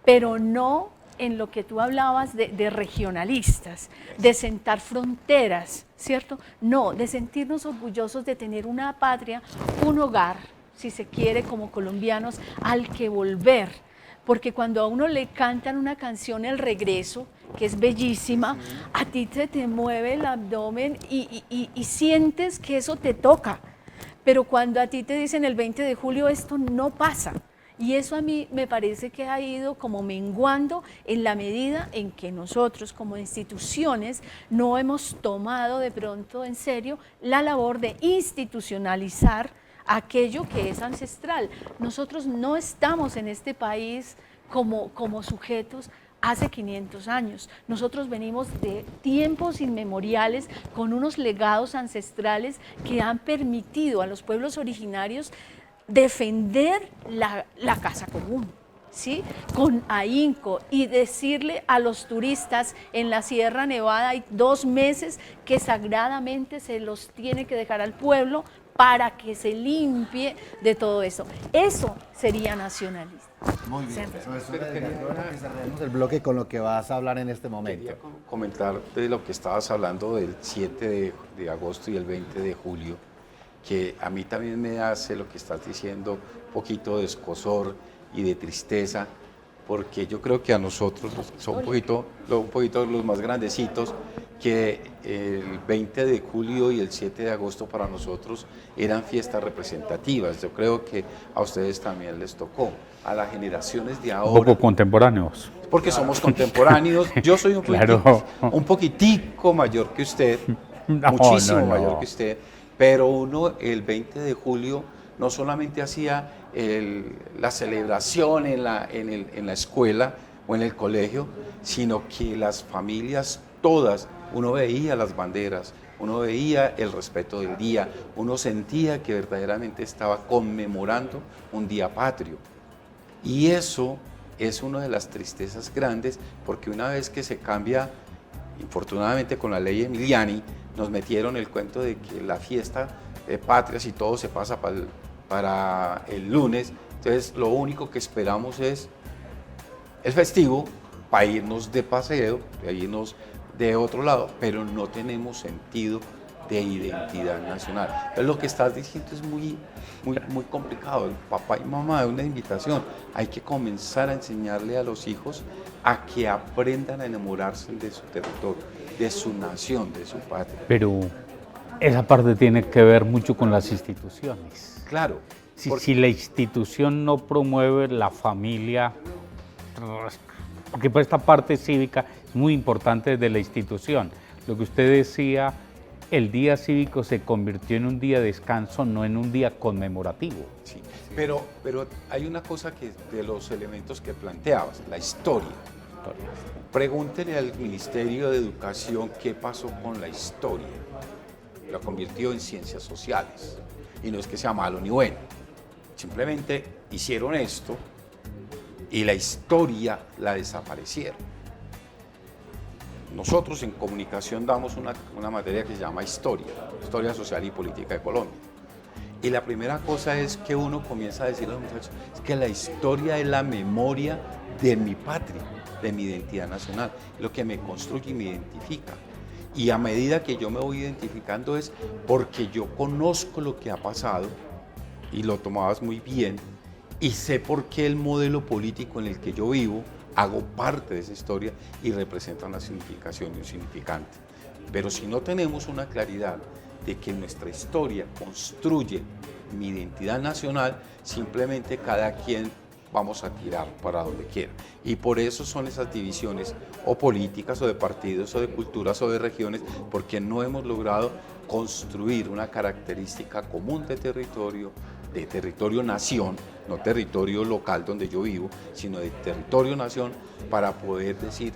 pero no en lo que tú hablabas de regionalistas, de sentar fronteras, ¿cierto? No, de sentirnos orgullosos de tener una patria, un hogar, si se quiere, como colombianos, al que volver. Porque cuando a uno le cantan una canción, El Regreso, que es bellísima, a ti se te mueve el abdomen y sientes que eso te toca. Pero cuando a ti te dicen el 20 de julio, esto no pasa. Y eso a mí me parece que ha ido como menguando en la medida en que nosotros como instituciones no hemos tomado de pronto en serio la labor de institucionalizar aquello que es ancestral. Nosotros no estamos en este país como sujetos hace 500 años. Nosotros venimos de tiempos inmemoriales con unos legados ancestrales que han permitido a los pueblos originarios defender la casa común, ¿sí? Con ahínco, y decirle a los turistas en la Sierra Nevada hay 2 meses que sagradamente se los tiene que dejar al pueblo para que se limpie de todo eso. Eso sería nacionalista. Muy bien, cerremos el bloque con lo que vas a hablar en este momento. Quería comentar de lo que estabas hablando del 7 de agosto y el 20 de julio, que a mí también me hace lo que estás diciendo un poquito de escozor y de tristeza, porque yo creo que a nosotros, son un poquito los más grandecitos, que el 20 de julio y el 7 de agosto para nosotros eran fiestas representativas. Yo creo que a ustedes también les tocó, a las generaciones de ahora. Un poco contemporáneos. Porque somos contemporáneos. Yo soy un poquitico mayor que usted, muchísimo mayor que usted, pero uno el 20 de julio no solamente hacía la celebración en la escuela o en el colegio, sino que las familias todas, uno veía las banderas, uno veía el respeto del día, uno sentía que verdaderamente estaba conmemorando un día patrio. Y eso es una de las tristezas grandes, porque una vez que se cambia, infortunadamente con la ley Emiliani, nos metieron el cuento de que la fiesta de patrias y todo se pasa para el lunes. Entonces lo único que esperamos es el festivo para irnos de paseo, para irnos de otro lado, pero no tenemos sentido de identidad nacional. Entonces lo que estás diciendo es muy complicado. El papá y mamá, es una invitación. Hay que comenzar a enseñarle a los hijos a que aprendan a enamorarse de su territorio, de su nación, de su patria. Pero esa parte tiene que ver mucho con las instituciones. Claro. Si la institución no promueve la familia, porque por esta parte cívica es muy importante de la institución. Lo que usted decía, el día cívico se convirtió en un día de descanso, no en un día conmemorativo. Sí, pero hay una cosa que de los elementos que planteabas, la historia. Pregúntele al Ministerio de Educación qué pasó con la historia. La convirtió en ciencias sociales. Y no es que sea malo ni bueno. Simplemente hicieron esto y la historia la desaparecieron. Nosotros en comunicación damos una materia que se llama historia social y política de Colombia. Y la primera cosa es que uno comienza a decir a los muchachos, es que la historia es la memoria de mi patria, de mi identidad nacional, lo que me construye y me identifica. Y a medida que yo me voy identificando es porque yo conozco lo que ha pasado, y lo tomabas muy bien, y sé por qué el modelo político en el que yo vivo, hago parte de esa historia y representa una significación y un significante. Pero si no tenemos una claridad de que nuestra historia construye mi identidad nacional, simplemente cada quien vamos a tirar para donde quiera. Y por eso son esas divisiones o políticas o de partidos o de culturas o de regiones, porque no hemos logrado construir una característica común de territorio-nación, no territorio local donde yo vivo, sino de territorio-nación, para poder decir,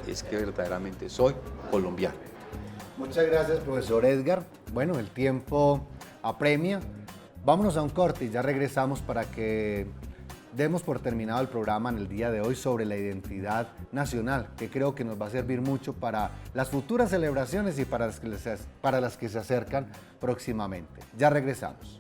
es que verdaderamente soy colombiano. Muchas gracias, profesor Edgar. Bueno, el tiempo apremia. Vámonos a un corte y ya regresamos para que demos por terminado el programa en el día de hoy sobre la identidad nacional, que creo que nos va a servir mucho para las futuras celebraciones y para las que se acercan próximamente. Ya regresamos.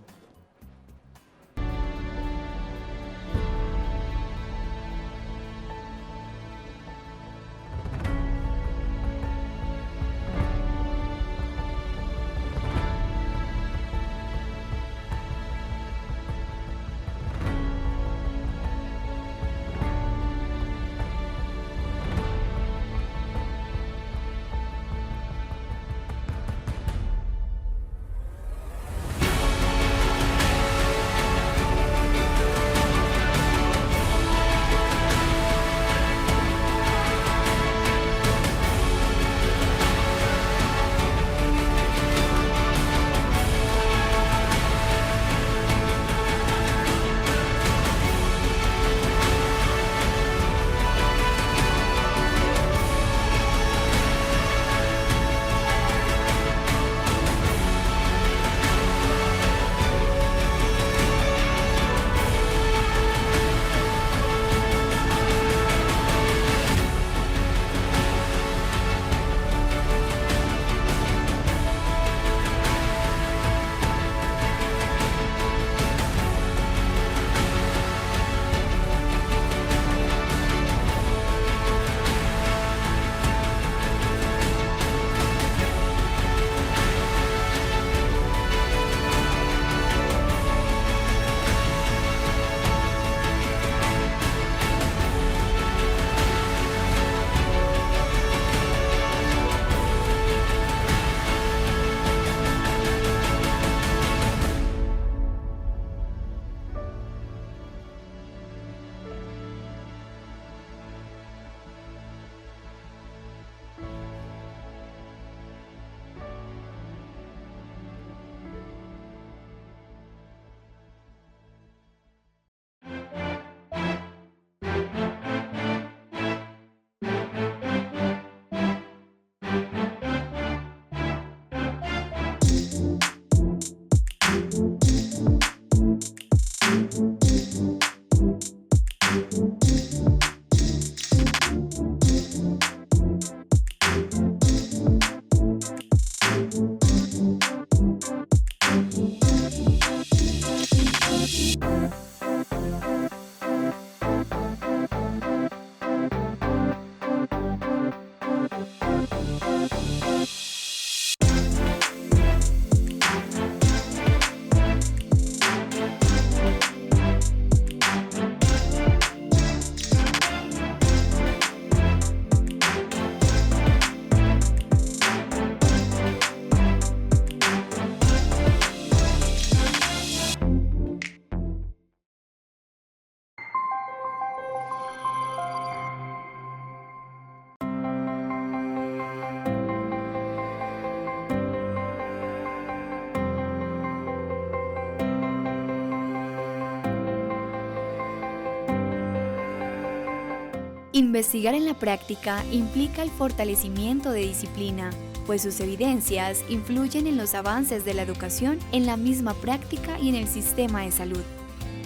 Investigar en la práctica implica el fortalecimiento de disciplina, pues sus evidencias influyen en los avances de la educación, en la misma práctica y en el sistema de salud.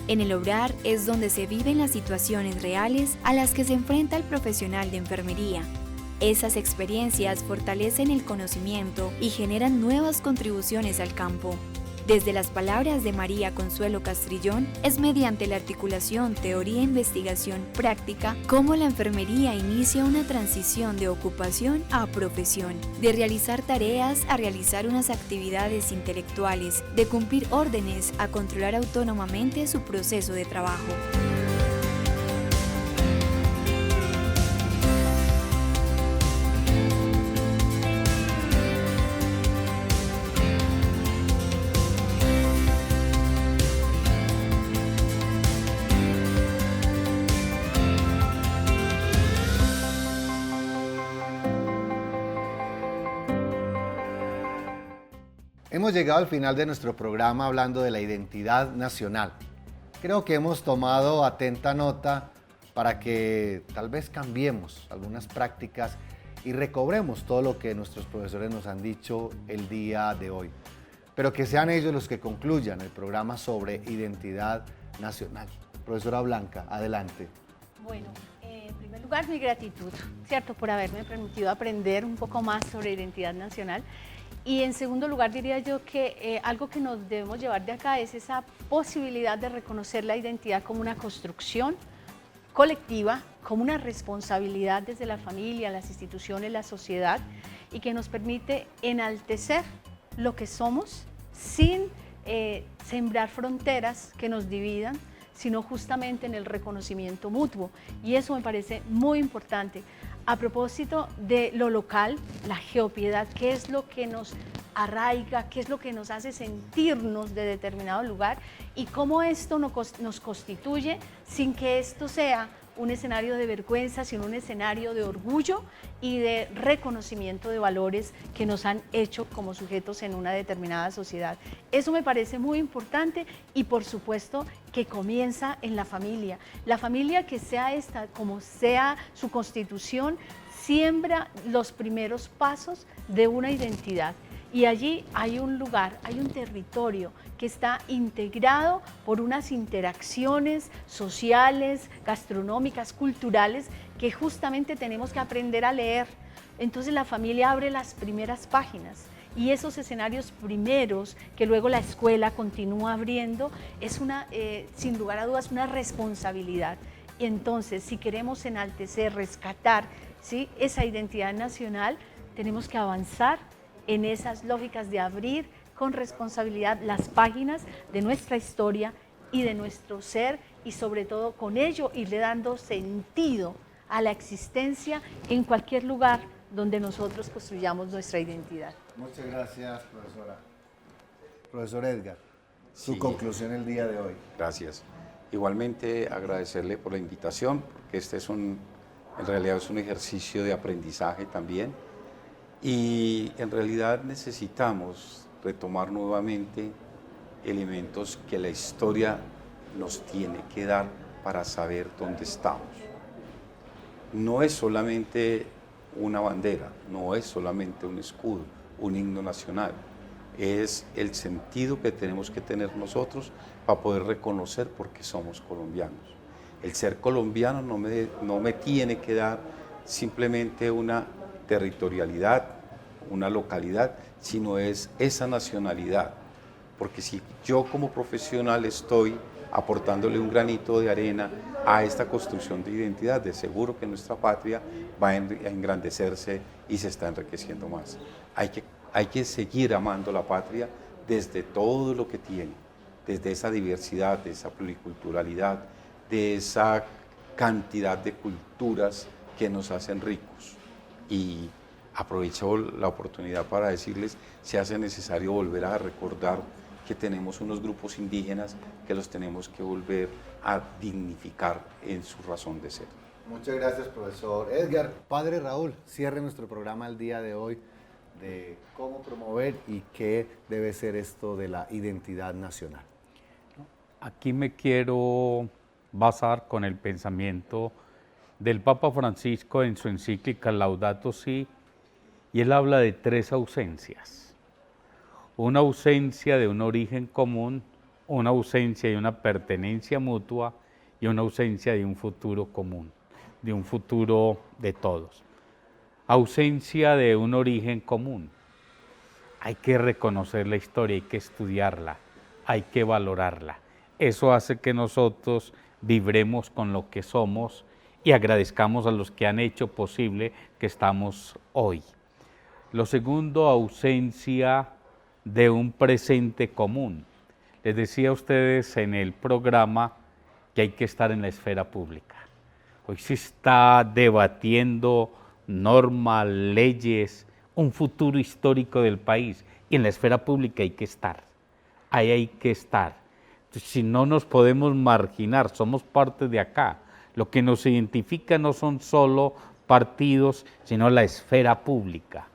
En el obrar es donde se viven las situaciones reales a las que se enfrenta el profesional de enfermería. Esas experiencias fortalecen el conocimiento y generan nuevas contribuciones al campo. Desde las palabras de María Consuelo Castrillón, es mediante la articulación teoría, investigación, práctica, cómo la enfermería inicia una transición de ocupación a profesión, de realizar tareas a realizar unas actividades intelectuales, de cumplir órdenes a controlar autónomamente su proceso de trabajo. Hemos llegado al final de nuestro programa hablando de la identidad nacional. Creo que hemos tomado atenta nota para que tal vez cambiemos algunas prácticas y recobremos todo lo que nuestros profesores nos han dicho el día de hoy. Pero que sean ellos los que concluyan el programa sobre identidad nacional. Profesora Blanca, adelante. Bueno, en primer lugar, mi gratitud, ¿cierto?, por haberme permitido aprender un poco más sobre identidad nacional. Y en segundo lugar, diría yo que algo que nos debemos llevar de acá es esa posibilidad de reconocer la identidad como una construcción colectiva, como una responsabilidad desde la familia, las instituciones, la sociedad, y que nos permite enaltecer lo que somos sin sembrar fronteras que nos dividan, sino justamente en el reconocimiento mutuo. Y eso me parece muy importante. A propósito de lo local, la geopiedad, qué es lo que nos arraiga, qué es lo que nos hace sentirnos de determinado lugar y cómo esto nos constituye sin que esto sea un escenario de vergüenza, sino un escenario de orgullo y de reconocimiento de valores que nos han hecho como sujetos en una determinada sociedad. Eso me parece muy importante y por supuesto que comienza en la familia. La familia, que sea esta como sea su constitución, siembra los primeros pasos de una identidad. Y allí hay un lugar, hay un territorio que está integrado por unas interacciones sociales, gastronómicas, culturales, que justamente tenemos que aprender a leer. Entonces la familia abre las primeras páginas y esos escenarios primeros que luego la escuela continúa abriendo es sin lugar a dudas, una responsabilidad. Y entonces, si queremos enaltecer, rescatar, ¿sí?, esa identidad nacional, tenemos que avanzar en esas lógicas de abrir con responsabilidad las páginas de nuestra historia y de nuestro ser, y sobre todo con ello irle dando sentido a la existencia en cualquier lugar donde nosotros construyamos nuestra identidad. Muchas gracias, profesora. Profesor Edgar, su conclusión el día de hoy. Gracias. Igualmente agradecerle por la invitación, porque este en realidad es un ejercicio de aprendizaje también. Y en realidad necesitamos retomar nuevamente elementos que la historia nos tiene que dar para saber dónde estamos. No es solamente una bandera, no es solamente un escudo, un himno nacional. Es el sentido que tenemos que tener nosotros para poder reconocer por qué somos colombianos. El ser colombiano no me tiene que dar simplemente una territorialidad, una localidad, sino es esa nacionalidad. Porque si yo como profesional estoy aportándole un granito de arena a esta construcción de identidad, de seguro que nuestra patria va a engrandecerse y se está enriqueciendo más. Hay que seguir amando la patria desde todo lo que tiene, desde esa diversidad, de esa pluriculturalidad, de esa cantidad de culturas que nos hacen ricos. Y aprovecho la oportunidad para decirles, se hace necesario volver a recordar que tenemos unos grupos indígenas que los tenemos que volver a dignificar en su razón de ser. Muchas gracias, profesor Edgar. Padre Raúl, cierre nuestro programa el día de hoy de cómo promover y qué debe ser esto de la identidad nacional. Aquí me quiero basar con el pensamiento del Papa Francisco en su encíclica Laudato Si, y él habla de 3 ausencias. Una ausencia de un origen común, una ausencia de una pertenencia mutua y una ausencia de un futuro común, de un futuro de todos. Ausencia de un origen común. hay que reconocer la historia, hay que estudiarla, hay que valorarla. Eso hace que nosotros vibremos con lo que somos y agradezcamos a los que han hecho posible que estamos hoy. Lo segundo, ausencia de un presente común. Les decía a ustedes en el programa que hay que estar en la esfera pública. Hoy se está debatiendo normas, leyes, un futuro histórico del país, y en la esfera pública hay que estar, ahí hay que estar. Entonces, si no nos podemos marginar, somos parte de acá. Lo que nos identifica no son solo partidos, sino la esfera pública.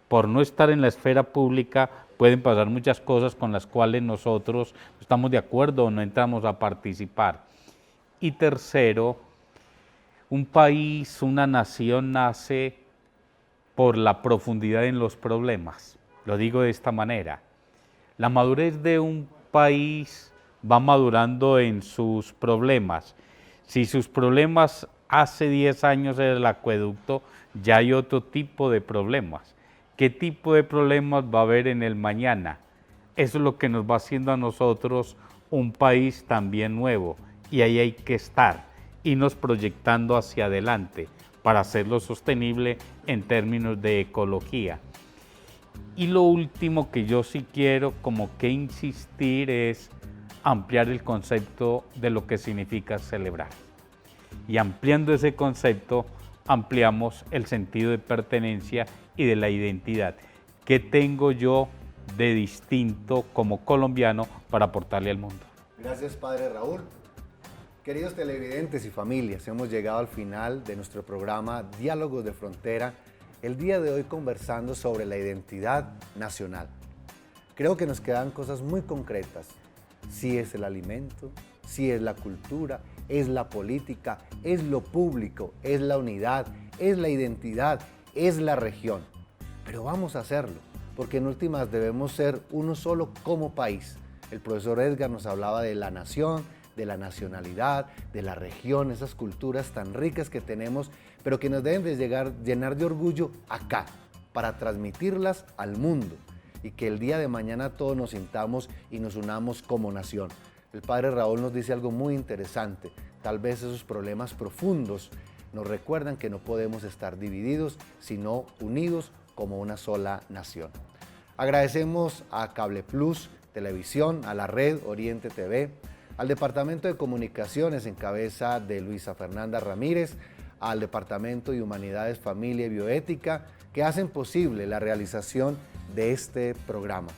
Por no estar en la esfera pública pueden pasar muchas cosas con las cuales nosotros estamos de acuerdo o no entramos a participar. Y tercero, un país, una nación nace por la profundidad en los problemas. Lo digo de esta manera. La madurez de un país va madurando en sus problemas. Si sus problemas hace 10 años era el acueducto, ya hay otro tipo de problemas. ¿Qué tipo de problemas va a haber en el mañana? Eso es lo que nos va haciendo a nosotros un país también nuevo, y ahí hay que estar, irnos proyectando hacia adelante para hacerlo sostenible en términos de ecología. Y lo último que yo sí quiero como que insistir es ampliar el concepto de lo que significa celebrar. Y ampliando ese concepto, ampliamos el sentido de pertenencia y de la identidad. ¿Qué tengo yo de distinto como colombiano para aportarle al mundo? Gracias, Padre Raúl. Queridos televidentes y familias, hemos llegado al final de nuestro programa Diálogos de Frontera, el día de hoy conversando sobre la identidad nacional. Creo que nos quedan cosas muy concretas. Sí es el alimento, sí es la cultura, es la política, es lo público, es la unidad, es la identidad, es la región. Pero vamos a hacerlo, porque en últimas debemos ser uno solo como país. El profesor Edgar nos hablaba de la nación, de la nacionalidad, de la región, esas culturas tan ricas que tenemos, pero que nos deben de llenar de orgullo acá, para transmitirlas al mundo, y que el día de mañana todos nos sintamos y nos unamos como nación. El Padre Raúl nos dice algo muy interesante. Tal vez esos problemas profundos nos recuerdan que no podemos estar divididos, sino unidos como una sola nación. Agradecemos a Cable Plus Televisión, a la red Oriente TV, al Departamento de Comunicaciones en cabeza de Luisa Fernanda Ramírez, al Departamento de Humanidades, Familia y Bioética, que hacen posible la realización de este programa.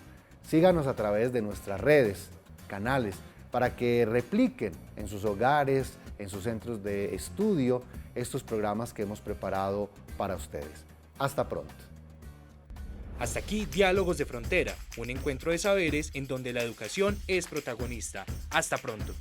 Síganos a través de nuestras redes, canales, para que repliquen en sus hogares, en sus centros de estudio, estos programas que hemos preparado para ustedes. Hasta pronto. Hasta aquí Diálogos de Frontera, un encuentro de saberes en donde la educación es protagonista. Hasta pronto.